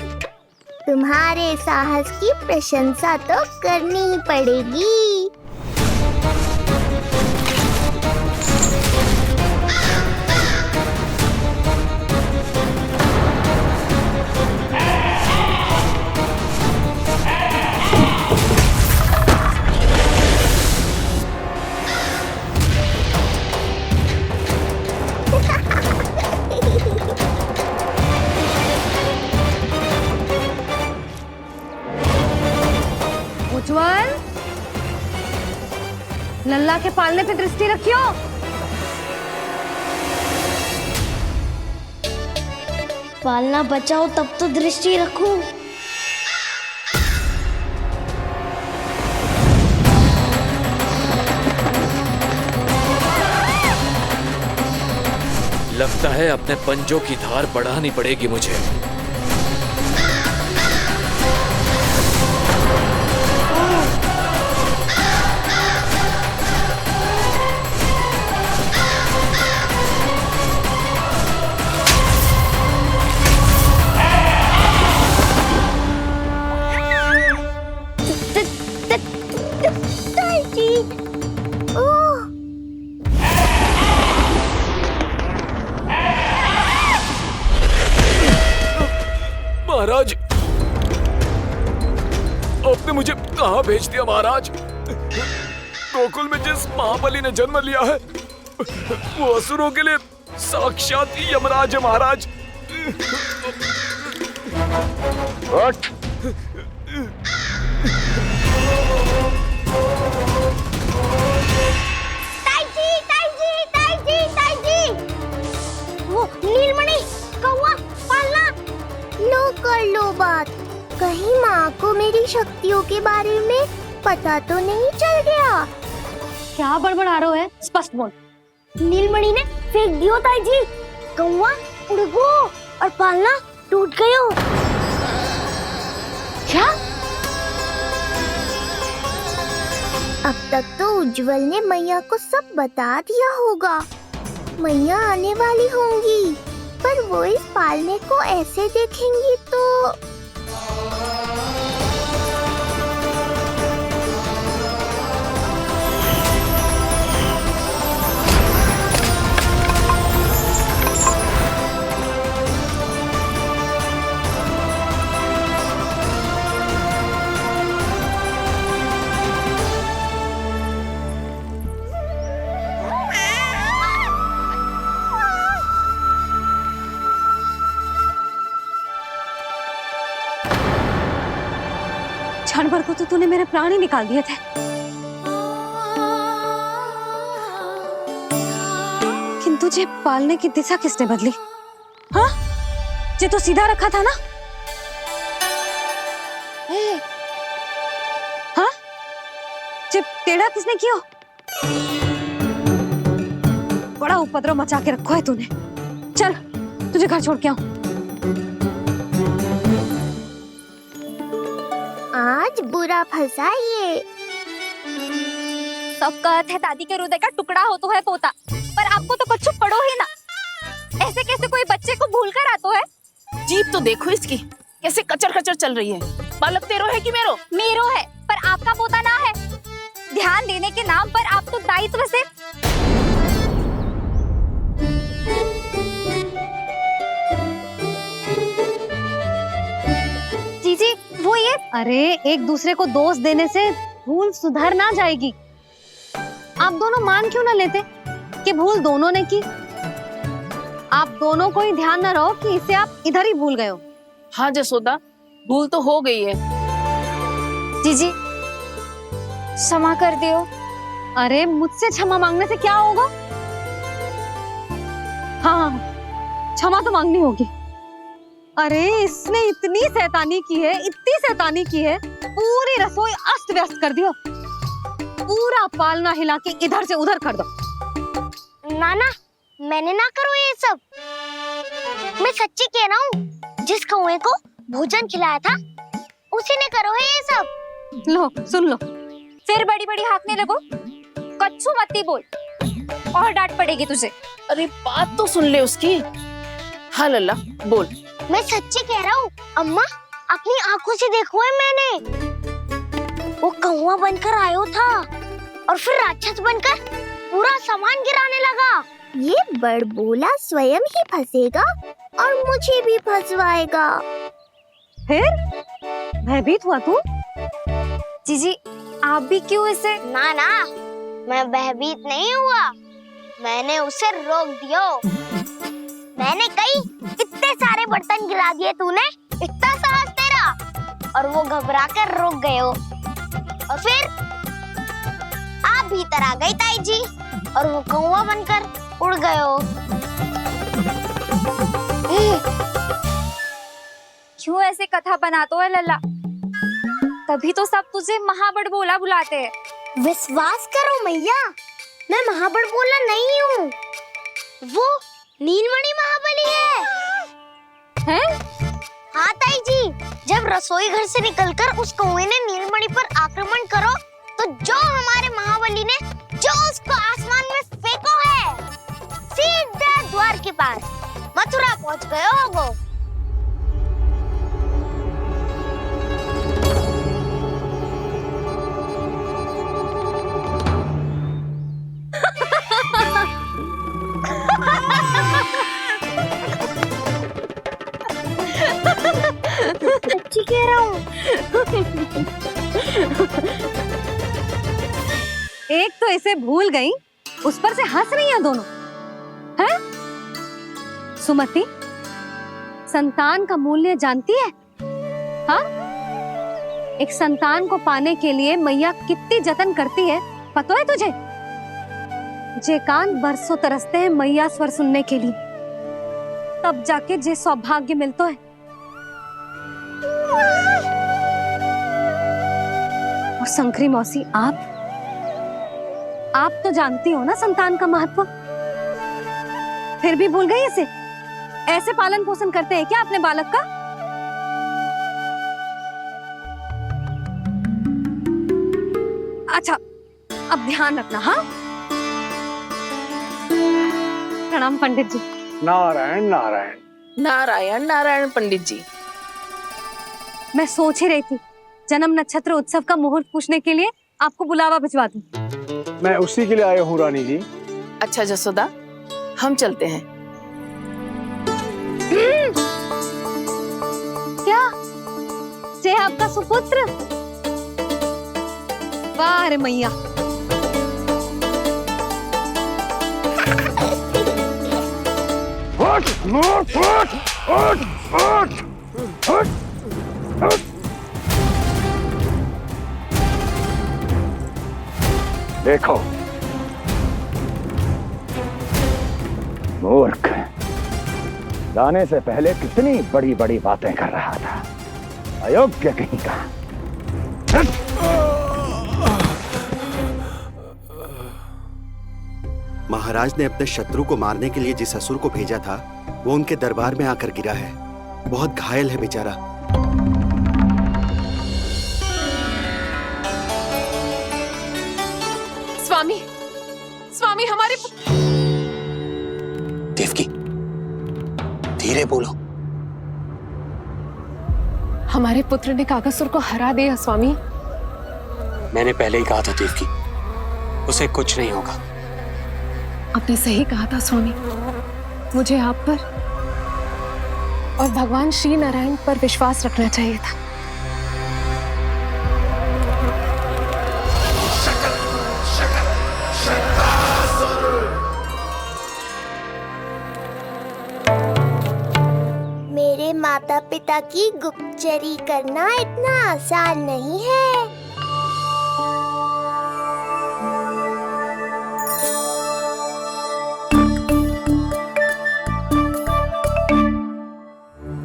तुम्हारे साहस की प्रशंसा तो करनी ही पड़ेगी। उज्जवल, लल्ला के पालने पे दृष्टि रखियो। पालना बचाओ तब तो दृष्टि रखूं। लगता है अपने पंजों की धार बढ़ानी पड़ेगी मुझे। महाराज, आपने मुझे कहाँ भेज दिया महाराज? गोकुल में जिस महाबली ने जन्म लिया है वो असुरों के लिए साक्षात यमराज है महाराज। उठ। वो नीलमणि, कौवा, पालना। लो कर लो बात। कहीं माँ को मेरी शक्तियों के बारे में पता तो नहीं चल गया? क्या बड़बड़ा रहे हो है? स्पष्ट बोल। नीलमणि ने फेंक दियो ताई जी। कौवा उड़ गयो और पालना टूट गयो। क्या? अब तक तो उज्जवल ने मैया को सब बता दिया होगा। मैया आने वाली होंगी, पर वो इस पालने को ऐसे देखेंगी तो क्षण भर को तो तूने मेरे प्राण ही निकाल दिए थे। किंतु तुझे पालने की दिशा किसने बदली? हाँ, ये तो सीधा रखा था ना? हाँ, ये टेढ़ा किसने किया? बड़ा उपद्रव मचा के रखा है तूने। चल, तुझे घर छोड़ के आऊं। आज बुरा फंसा ये। सब कहते हैं दादी के हृदय का टुकड़ा हो तो है पोता, पर आपको तो कुछ पड़ो ही ना। ऐसे कैसे कोई बच्चे को भूल कर आता है? जीभ तो देखो इसकी, कैसे कचर कचर चल रही है। बालक तेरो है कि मेरो? मेरो है, पर आपका पोता ना है। ध्यान देने के नाम पर आप तो दायित्व से जीजी वो ये। अरे एक दूसरे को दोष देने से भूल सुधर ना जाएगी। आप दोनों मान क्यों ना लेते कि भूल दोनों ने की? आप दोनों को ही ध्यान न रहो कि इसे आप इधर ही भूल गए हो। हाँ जसोदा, भूल तो हो गई है। जीजी क्षमा कर दियो। अरे मुझसे क्षमा मांगने से क्या होगा? हाँ, क्षमा तो मांगनी होगी। अरे इसने इतनी शैतानी की है, इतनी शैतानी की है, पूरी रसोई अस्त व्यस्त कर दियो। पूरा पालना हिला के इधर से उधर कर दो। नाना, मैंने ना करो ये सब। मैं सच्ची कह रहा हूँ, जिस कौवे को भोजन खिलाया था उसी ने करो है ये सब। लो सुन लो। फिर बड़ी बड़ी हाँकने लगो। कच्छू मत बोल और डांट पड़ेगी तुझे। अरे बात तो सुन ले उसकी। हाँ लल्ला बोल। मैं सच्ची कह रहा हूँ अम्मा, अपनी आंखों से देखो है मैंने। वो कौवा बनकर आयो था और फिर राक्षस बनकर पूरा सामान गिराने लगा। ये बड़बोला स्वयं ही फंसेगा और मुझे भी फंसवाएगा। फिर भयभीत हुआ तू? जीजी आप भी क्यों इसे? ना ना, मैं भयभीत नहीं हुआ, मैंने उसे रोक दिया। मैंने कही इतने सारे बर्तन गिरा दिए तूने, इतना साहस तेरा, और वो घबरा कर रुक गए हो। और फिर आप भीतर आ गई ताई जी और वो कौवा बनकर उड़ गए हो। क्यों ऐसे कथा बनाते हो लल्ला? तभी तो सब तुझे महाबड़ बोला बुलाते हैं। विश्वास करो मैया, मैं महाबड़ बोला नहीं हूँ। वो नीलमणि महाबली है। हाँ ताई जी, जब रसोई घर से निकलकर उस कौवे ने नीलमणि पर आक्रमण करो तो जो हमारे महाबली ने जो उसको आसमान में फेंको है, सीधा द्वार के पास मथुरा पहुंच गए होगो। सच्ची कह रहा हूँ। एक तो इसे भूल गई, उस पर से हंस रही हैं दोनों। हैं? सुमति, संतान का मूल्य जानती है? हाँ? एक संतान को पाने के लिए मैया कितनी जतन करती है, पता है तुझे? जे कान बरसों तरसते हैं मैया स्वर सुनने के लिए, तब जाके जे सौभाग्य मिलता है। और शंकरी मौसी, आप तो जानती हो ना संतान का महत्व, फिर भी भूल गई इसे? ऐसे पालन पोषण करते हैं क्या अपने बालक का? अच्छा, अब ध्यान रखना। हाँ, प्रणाम पंडित जी। नारायण नारायण। नारायण नारायण पंडित जी। मैं सोच ही रही थी जन्म नक्षत्र उत्सव का मुहूर्त पूछने के लिए आपको बुलावा भिजवा दूं। मैं उसी के लिए आया हूँ रानी जी। अच्छा जसोदा, हम चलते हैं। क्या जे आपका सुपुत्र? वाह रे मैया। देखो मूर्ख, जाने से पहले कितनी बड़ी बड़ी बातें कर रहा था, अयोग्य कहीं का। महाराज ने अपने शत्रु को मारने के लिए जिस असुर को भेजा था वो उनके दरबार में आकर गिरा है, बहुत घायल है बेचारा। स्वामी, स्वामी हमारे देवकी, धीरे बोलो। हमारे पुत्र ने काकासुर को हरा दिया स्वामी। मैंने पहले ही कहा था देवकी, उसे कुछ नहीं होगा। आपने सही कहा था स्वामी, मुझे आप पर और भगवान श्री नारायण पर विश्वास रखना चाहिए था। मेरे माता पिता की गुप्तचरी करना इतना आसान नहीं है।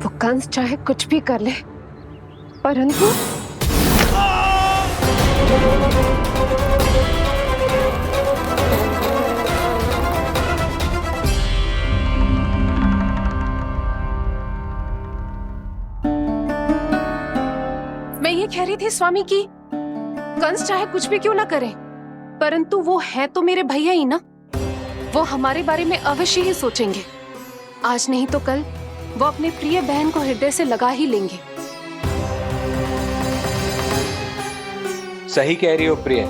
वो कंस चाहे कुछ भी कर ले, परंतु मैं ये कह रही थी स्वामी कि कंस चाहे कुछ भी क्यों ना करे, परंतु वो है तो मेरे भैया ही ना। वो हमारे बारे में अवश्य ही सोचेंगे। आज नहीं तो कल वो अपने प्रिय बहन को हृदय से लगा ही लेंगे। सही कह रही हो प्रिय।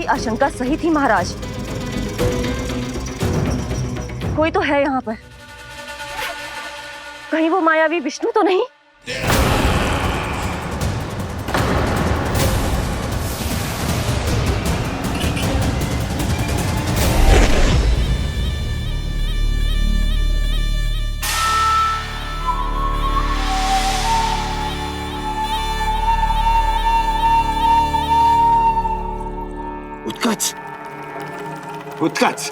आपकी आशंका सही थी महाराज। कोई तो है यहाँ पर। कहीं वो मायावी विष्णु तो नहीं? उत्कच, उत्कच,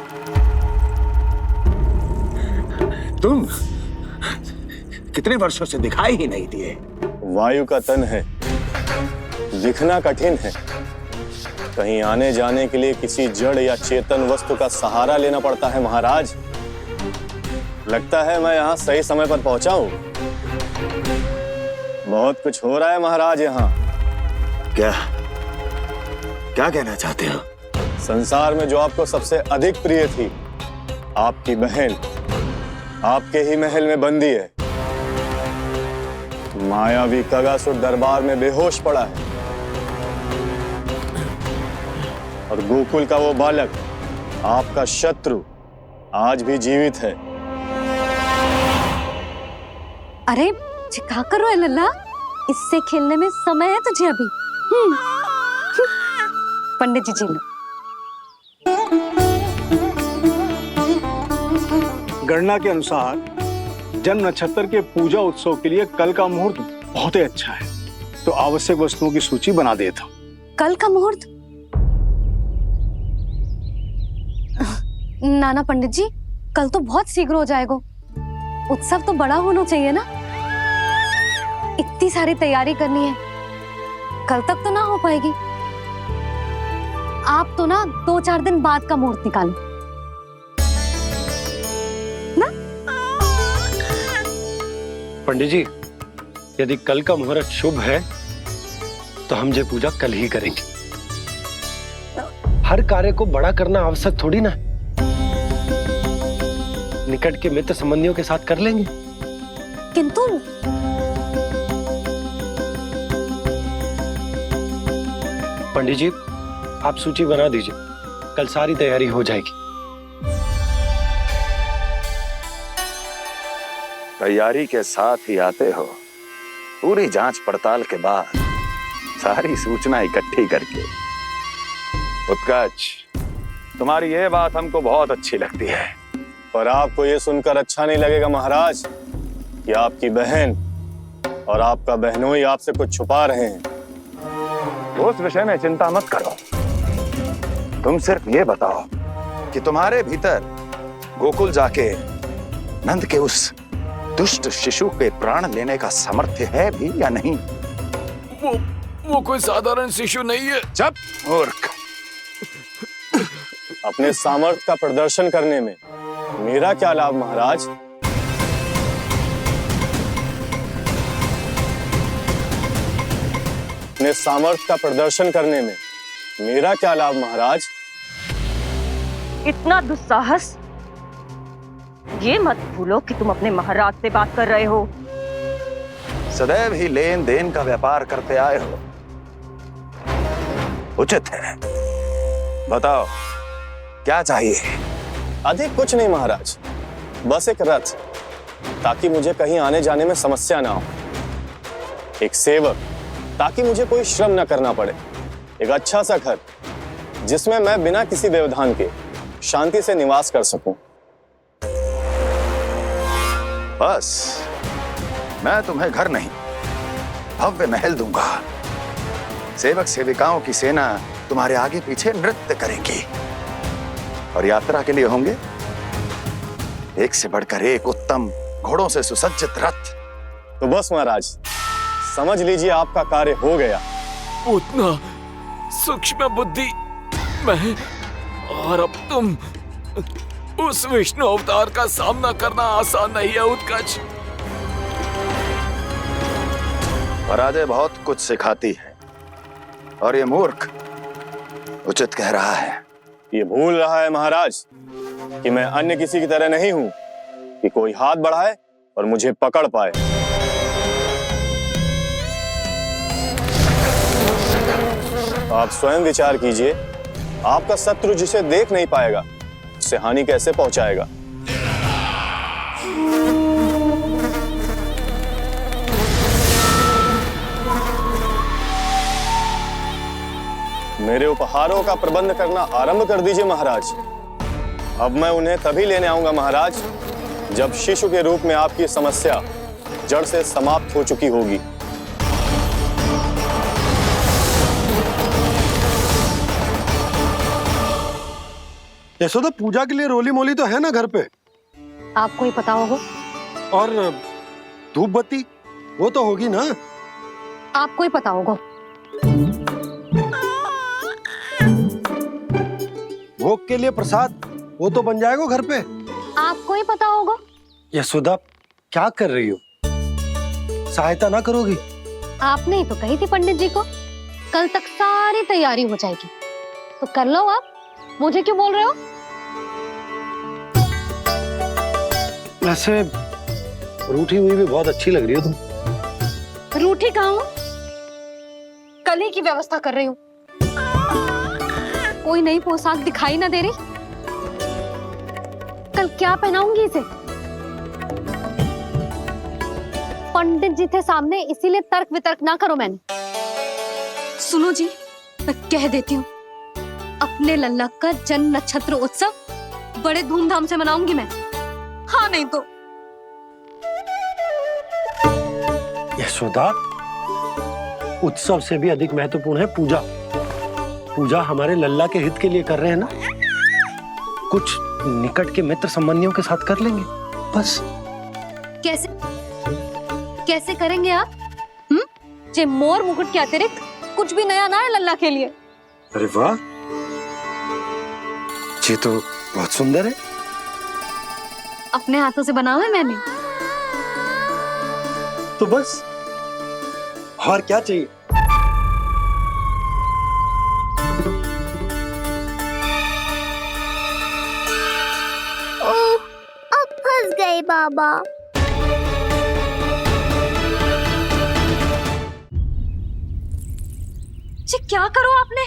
तुम कितने वर्षों से दिखाई ही नहीं दिए। वायु का तन है, दिखना कठिन है। कहीं आने जाने के लिए किसी जड़ या चेतन वस्तु का सहारा लेना पड़ता है महाराज। लगता है मैं यहाँ सही समय पर पहुंचा हूँ। बहुत कुछ हो रहा है महाराज यहाँ। क्या क्या कहना चाहते हो? संसार में जो आपको सबसे अधिक प्रिय थी, आपकी बहन, आपके ही महल में बंदी है। मायावी कगासुर दरबार में बेहोश पड़ा है और गोकुल का वो बालक, आपका शत्रु, आज भी जीवित है। अरे क्या कर रहा है लल्ला? इससे खेलने में समय है तुझे अभी। पंडित जी लो। गणना के अनुसार जन्म नक्षत्र के पूजा उत्सव के लिए कल का मुहूर्त बहुत ही अच्छा है, तो आवश्यक वस्तुओं की सूची बना देता हूँ। कल का मुहूर्त? नाना पंडित जी, कल तो बहुत शीघ्र हो जाएगा। उत्सव तो बड़ा होना चाहिए ना। इतनी सारी तैयारी करनी है, कल तक तो ना हो पाएगी। आप तो ना 2-4 दिन बाद का मुहूर्त निकालो ना। पंडित जी, यदि कल का मुहूर्त शुभ है तो हम ये पूजा कल ही करेंगे। हर कार्य को बड़ा करना आवश्यक थोड़ी ना। निकट के मित्र संबंधियों के साथ कर लेंगे। किंतु पंडित जी, आप सूची बना दीजिए, कल सारी तैयारी हो जाएगी। तैयारी के साथ ही आते हो, पूरी जांच पड़ताल के बाद सारी सूचना इकट्ठी करके। उत्कच, तुम्हारी ये बात हमको बहुत अच्छी लगती है। पर आपको ये सुनकर अच्छा नहीं लगेगा महाराज कि आपकी बहन और आपका बहनोई आपसे कुछ छुपा रहे हैं। उस विषय में चिंता मत करो। तुम सिर्फ ये बताओ कि तुम्हारे भीतर गोकुल जाके नंद के उस दुष्ट शिशु के प्राण लेने का सामर्थ्य है भी या नहीं? वो कोई साधारण शिशु नहीं है। चुप मूर्ख। अपने सामर्थ्य का प्रदर्शन करने में मेरा क्या लाभ महाराज? अपने सामर्थ्य का प्रदर्शन करने में मेरा क्या लाभ महाराज? इतना दुस्साहस? ये मत भूलो कि तुम अपने महाराज से बात कर रहे हो। सदैव ही लेन देन का व्यापार करते आए हो, उचित है। बताओ क्या चाहिए? अधिक कुछ नहीं महाराज, बस एक रथ, ताकि मुझे कहीं आने जाने में समस्या ना हो। एक सेवक, ताकि मुझे कोई श्रम न करना पड़े। एक अच्छा सा घर, जिसमें मैं बिना किसी व्यवधान के शांति से निवास कर सकूं। बस, मैं तुम्हें घर नहीं, भव्य महल दूंगा। सेवक सेविकाओं की सेना तुम्हारे आगे पीछे नृत्य करेंगी और यात्रा के लिए होंगे एक से बढ़कर एक उत्तम घोड़ों से सुसज्जित रथ। तो बस महाराज, समझ लीजिए आपका कार्य हो गया। उतना सूक्ष्म बुद्धि मैं, और अब तुम, उस विष्णु अवतार का सामना करना आसान नहीं है उत्कच। पराजय बहुत कुछ सिखाती है और ये मूर्ख उचित कह रहा है। ये भूल रहा है महाराज कि मैं अन्य किसी की तरह नहीं हूं कि कोई हाथ बढ़ाए और मुझे पकड़ पाए। आप स्वयं विचार कीजिए आपका शत्रु जिसे देख नहीं पाएगा उससे हानि कैसे पहुंचाएगा? मेरे उपहारों का प्रबंध करना आरंभ कर दीजिए महाराज। अब मैं उन्हें तभी लेने आऊंगा महाराज जब शिशु के रूप में आपकी समस्या जड़ से समाप्त हो चुकी होगी। यशोदा, पूजा के लिए रोली मोली तो है ना घर पे? आपको ही पता होगा। और धूप बत्ती वो तो होगी ना? आपको ही पता होगा। भोग के लिए प्रसाद वो तो बन जाएगा घर पे? आपको ही पता होगा। यशोदा, क्या कर रही हो? सहायता ना करोगी? आपने ही तो कही थी पंडित जी को कल तक सारी तैयारी हो जाएगी, तो कर लो आप। मुझे क्यों बोल रहे हो? वैसे रूठी हुई भी बहुत अच्छी लग रही हो तुम। रूठी कहाँ हूँ? कल ही की व्यवस्था कर रही हूँ। कोई नई पोशाक दिखाई ना दे रही? कल क्या पहनाऊंगी इसे? पंडित जी थे सामने, इसीलिए तर्क वितर्क ना करो। मैंने सुनो जी, मैं कह देती हूँ, अपने लल्ला का जन्म नक्षत्र उत्सव बड़े धूमधाम से मनाऊंगी मैं। हाँ नहीं तो। यशोदा, उत्सव से भी अधिक महत्वपूर्ण है पूजा। पूजा हमारे लल्ला के हित के लिए कर रहे हैं ना, कुछ निकट के मित्र संबंधियों के साथ कर लेंगे बस। कैसे कैसे करेंगे आप? जे मोर मुकुट के अतिरिक्त कुछ भी नया ना है लल्ला के लिए। अरे वाह, ये तो बहुत सुंदर है। अपने हाथों से बनाया है मैंने। तो बस और क्या चाहिए? ओह, अब फंस गए बाबा। जी क्या करो आपने?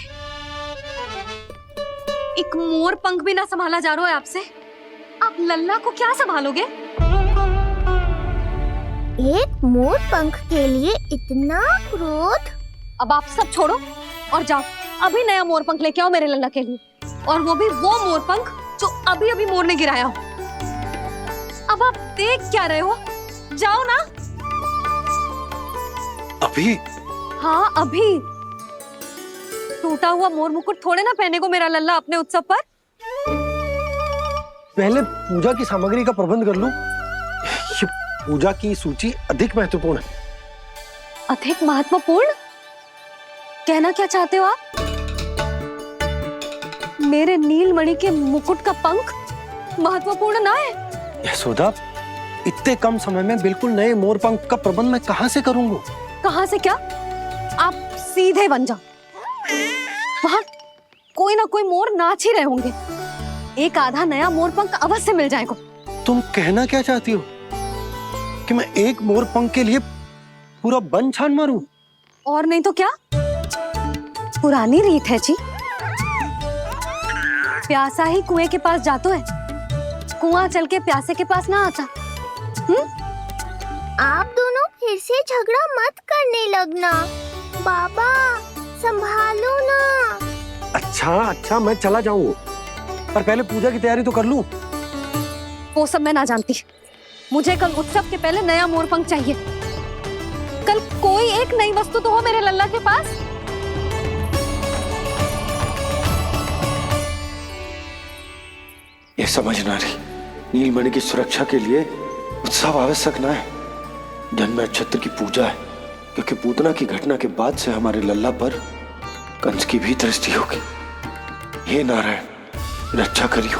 एक मोर पंख भी ना संभाला जा रहा है आपसे। आप लल्ला को क्या संभालोगे? एक मोर पंख के लिए इतना क्रोध? अब आप सब छोड़ो और जाओ, अभी नया मोर पंख लेके आओ मेरे लल्ला के लिए, और वो भी वो मोर पंख जो अभी अभी मोर ने गिराया हो। अब आप देख क्या रहे हो? जाओ ना। अभी? हाँ अभी। टूटा हुआ मोर मुकुट थोड़े ना पहने को मेरा लल्ला अपने उत्सव पर। पहले पूजा की सामग्री का प्रबंध कर लूं। ये पूजा की सूची अधिक महत्वपूर्ण है। अधिक महत्वपूर्ण? कहना क्या चाहते हो आप? मेरे नीलमणि के मुकुट का पंख महत्वपूर्ण ना है? यशोदा, इतने कम समय में बिल्कुल नए मोर पंख का प्रबंध मैं कहां से करूंगा? कहां से क्या? आप सीधे बन जाओ। वहां कोई ना कोई मोर नाच ही रहे होंगे। एक आधा नया मोर पंख अवश्य मिल जाएगा। तुम कहना क्या चाहती हो कि मैं एक मोर पंख के लिए पूरा वन छान मारूं? और नहीं तो क्या, पुरानी रीत है जी। प्यासा ही कुएं के पास जातो है, कुआं चल के प्यासे के पास ना आता। आप दोनों फिर से झगड़ा मत करने लगना। बाबा संभालो ना। अच्छा मैं चला जाऊं, पर पहले पूजा की तैयारी तो कर लूं। वो सब मैं ना जानती। मुझे कल उत्सव के पहले नया मोर पंख चाहिए। कल कोई एक नई वस्तु तो हो मेरे लल्ला के पास। ये समझ ना रही, नीलमणि की सुरक्षा के लिए उत्सव आवश्यक ना है, जन्म नक्षत्र की पूजा है, क्योंकि पूतना की घटना के बाद से हमारे लल्ला पर कंस की भी दृष्टि होगी। हे नारायण, रक्षा करियो।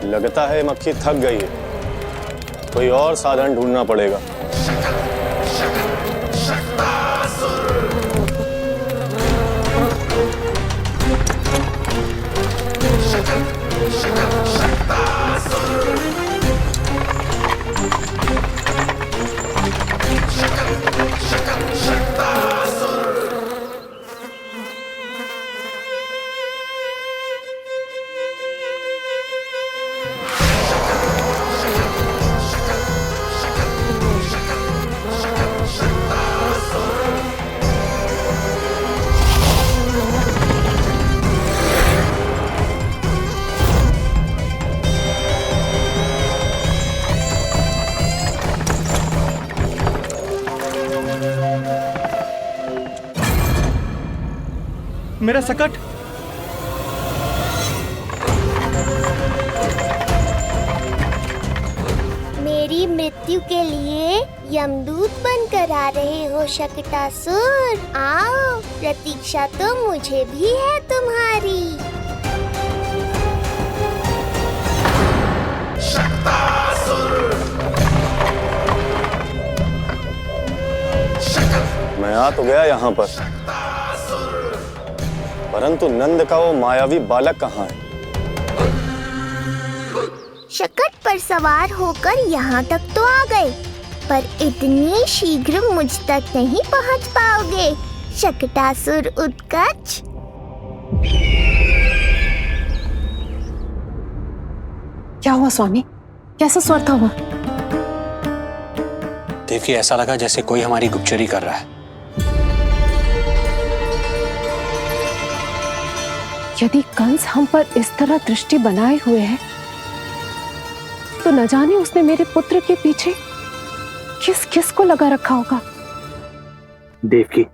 लगता है मक्खी थक गई है, कोई और साधन ढूंढना पड़ेगा। मेरा सकट। मेरी मृत्यु के लिए यमदूत बनकर आ रहे हो शकटासुर? आओ, प्रतीक्षा तो मुझे भी है तुम्हारी। मैं आ तो गया यहाँ पर, परंतु नंद का वो मायावी बालक कहाँ है? शकट पर सवार होकर यहाँ तक तो आ गए, पर इतनी शीघ्र मुझ तक नहीं पहुँच पाओगे शकटासुर उत्कच। क्या हुआ स्वामी? कैसा स्वर था वो? देवकी, ऐसा लगा जैसे कोई हमारी गुप्तचरी कर रहा है। यदि कंस हम पर इस तरह दृष्टि बनाए हुए है, तो न जाने उसने मेरे पुत्र के पीछे किस किस को लगा रखा होगा। देवकी,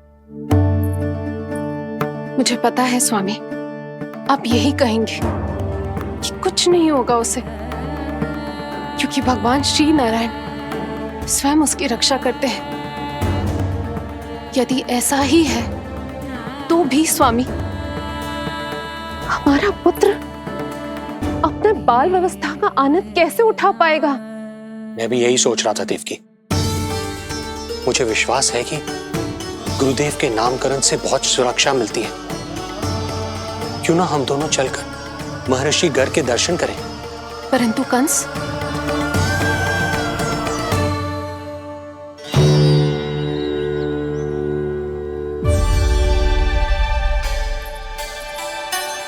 मुझे पता है स्वामी, आप यही कहेंगे कि कुछ नहीं होगा उसे, क्योंकि भगवान श्री नारायण स्वयं उसकी रक्षा करते हैं। यदि ऐसा ही है तो भी स्वामी, हमारा पुत्र अपने बाल व्यवस्था का आनंद कैसे उठा पाएगा? मैं भी यही सोच रहा था देवकी। मुझे विश्वास है कि गुरुदेव के नामकरण से बहुत सुरक्षा मिलती है। क्यों ना हम दोनों चलकर महर्षि गर के दर्शन करें? परंतु कंस,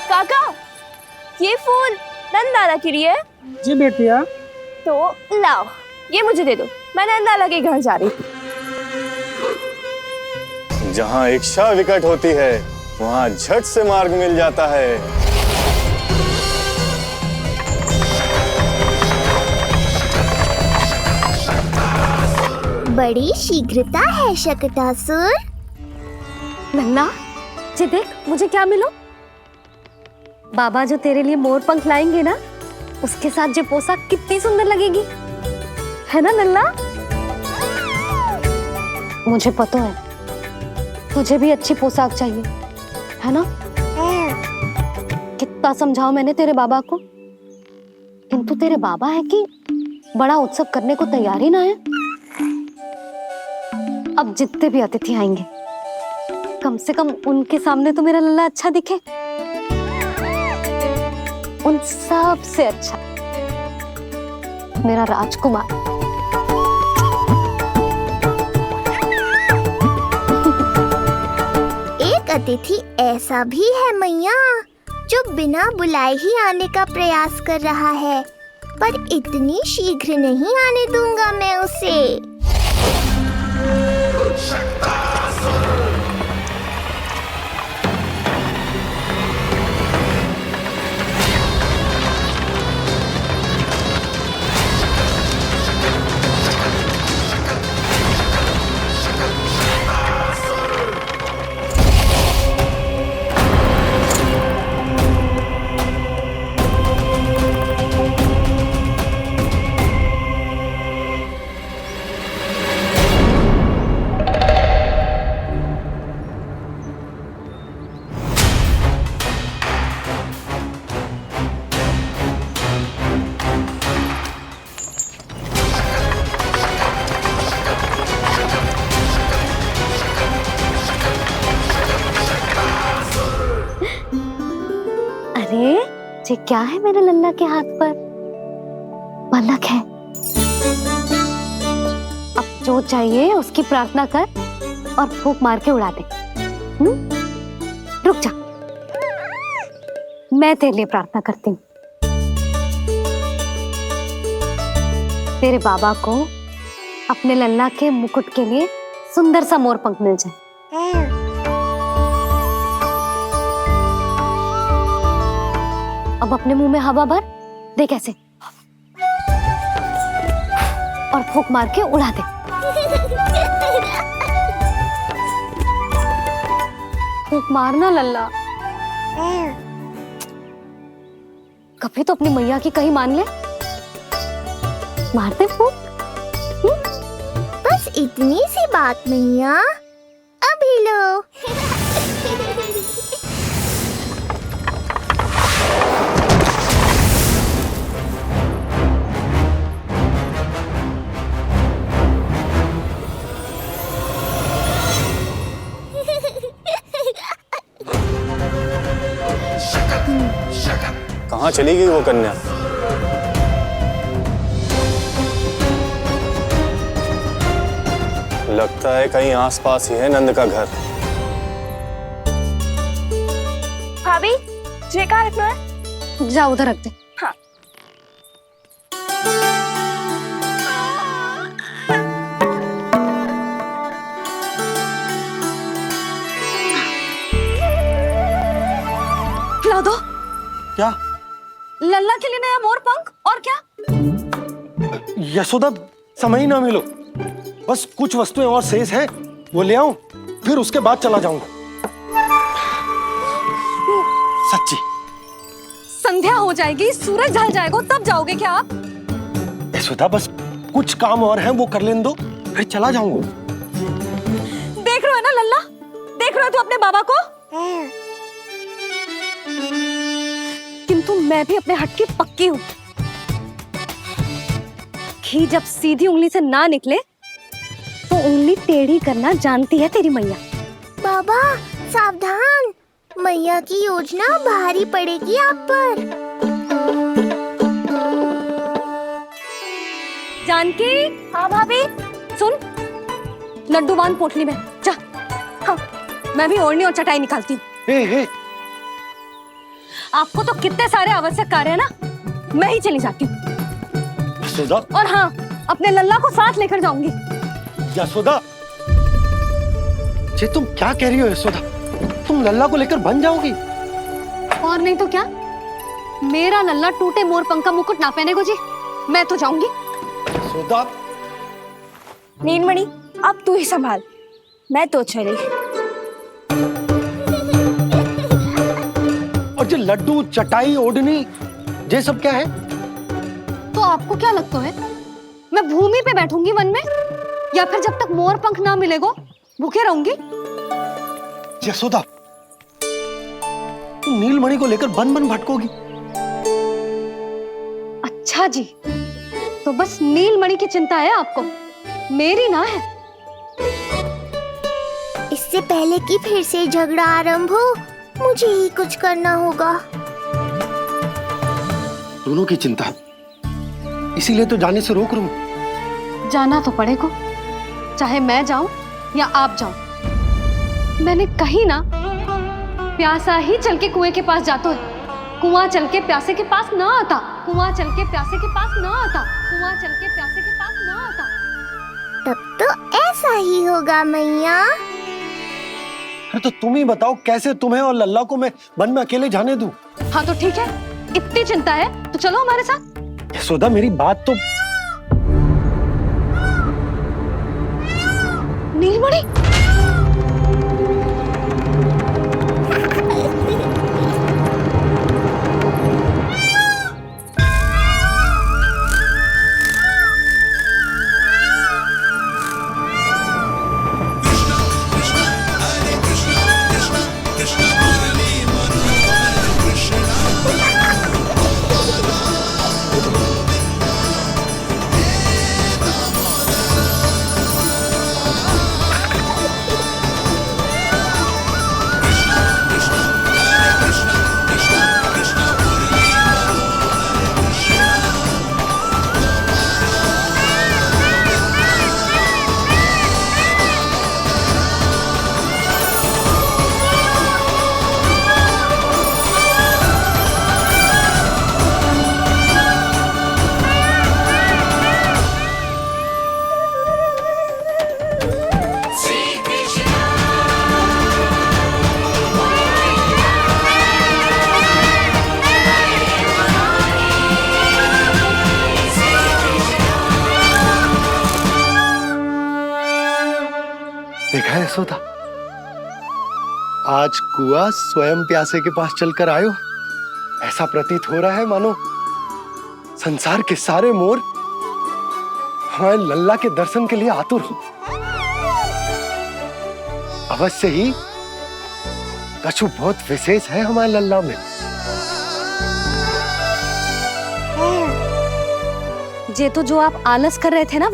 काका, ये फूल नंदाला के लिए है? जी बेटिया। तो लाओ, ये मुझे दे दो, मैं नंदाला के घर जा रही थी। जहाँ इच्छा विकट होती है, वहाँ झट से मार्ग मिल जाता है। बड़ी शीघ्रता है शकटासुर। नन्ना, जी देख मुझे क्या मिलो। बाबा जो तेरे लिए मोर पंख लाएंगे ना, उसके साथ जो पोशाक कितनी सुंदर लगेगी, है ना नन्ना? मुझे पता है तुझे भी अच्छी पोशाक चाहिए, है ना? कितना समझाओ मैंने तेरे बाबा को, किंतु तेरे बाबा है कि बड़ा उत्सव करने को तैयार ही ना है। अब जितने भी अतिथि आएंगे, कम से कम उनके सामने तो मेरा लल्ला अच्छा दिखे। उन सब से अच्छा मेरा राजकुमार। एक अतिथि ऐसा भी है मैया, जो बिना बुलाए ही आने का प्रयास कर रहा है, पर इतनी शीघ्र नहीं आने दूंगा मैं उसे। अरे ये क्या है मेरे लल्ला के हाथ पर? पलक है। अब जो चाहिए उसकी प्रार्थना कर और फूंक मार के उड़ा दे। रुक जा, मैं तेरे लिए प्रार्थना करती हूँ। तेरे बाबा को अपने लल्ला के मुकुट के लिए सुंदर सा मोर पंख मिल जाए। अब अपने मुंह में हवा भर दे कैसे, और फूंक मार के उड़ा दे। फूंक मारना लल्ला। कभी तो अपनी मैया की कहीं मान ले। मारते फूक। बस इतनी सी बात मैया, अभी लो। कहाँ चली गई वो कन्या? लगता है कहीं आसपास ही है नंद का घर। भाभी ये कहाँ रखना है? जा उधर रख दे। हाँ। खिला दो। क्या? लल्ला के लिए नया मोर पंख और क्या? यशोदा समय ही ना मिलो, बस कुछ वस्तुएं और शेष है वो ले आऊं, फिर उसके बाद चला जाऊंगा। सच्ची। संध्या हो जाएगी, सूरज ढल जाएगा, तब जाओगे क्या आप? यशोदा बस कुछ काम और हैं वो कर लेने दो, फिर चला जाऊंगा। देख रहे हो ना लल्ला, देख रहे हो तू अपने बाबा को? किंतु मैं भी अपने हट की पक्की हूँ। घी जब सीधी उंगली से ना निकले तो उंगली टेढ़ी करना जानती है तेरी मैया। बाबा सावधान, मैया की योजना भारी पड़ेगी आप पर। जानकी। हाँ भाभी। सुन, लड्डू बांध पोटली में, जा। हाँ, मैं भी ओढ़नी और चटाई निकालती हूँ। आपको तो कितने सारे आवश्यक कार्य है ना, मैं ही चली जाती हूँ। यशोदा। और हाँ, अपने लल्ला को साथ लेकर जाऊंगी। यशोदा, ये तुम क्या कह रही हो यशोदा? तुम लल्ला को लेकर बन जाओगी? और नहीं तो क्या, मेरा लल्ला टूटे मोर पंख का मुकुट ना पहने को जी, मैं तो जाऊंगी। यशोदा। नीलमणि अब तू ही संभाल, मैं तो चली। और ये लड्डू चटाई ओढ़नी ये सब क्या है? तो आपको क्या लगता है मैं भूमि पे बैठूंगी वन में, या फिर जब तक मोर पंख ना मिलेगा भूखे रहूंगी? यशोदा, तुम नीलमणि को लेकर बन बन भटकोगी। अच्छा जी, तो बस नीलमणि की चिंता है आपको, मेरी ना है। इससे पहले कि फिर से झगड़ा आरंभ हो, मुझे ही कुछ करना होगा। दोनों की चिंता, इसीलिए तो जाने से रोक रहा हूं। जाना तो पड़ेगा, चाहे मैं जाऊं या आप जाओ। मैंने कहीं ना प्यासा ही चल के कुएं के पास जाता है, कुआं चल के प्यासे के पास ना आता, कुआं चल के प्यासे के पास ना आता, कुआं चल के प्यासे के पास ना आता। तब तो ऐसा ही होगा मैया। अरे तो तुम ही बताओ, कैसे तुम्हें और लल्ला को मैं वन में अकेले जाने दूं? हाँ तो ठीक है, इतनी चिंता है तो चलो हमारे साथ। यशोदा, मेरी बात तो। नीलमणि, देखा है यशोदा, आज कुआ स्वयं प्यासे के पास चलकर आयो। ऐसा प्रतीत हो रहा है मानो संसार के सारे मोर हमारे लल्ला के दर्शन के लिए आतुर हो। अवश्य ही कछु बहुत विशेष है हमारे लल्ला में। ये तो जो आप आलस कर रहे थे ना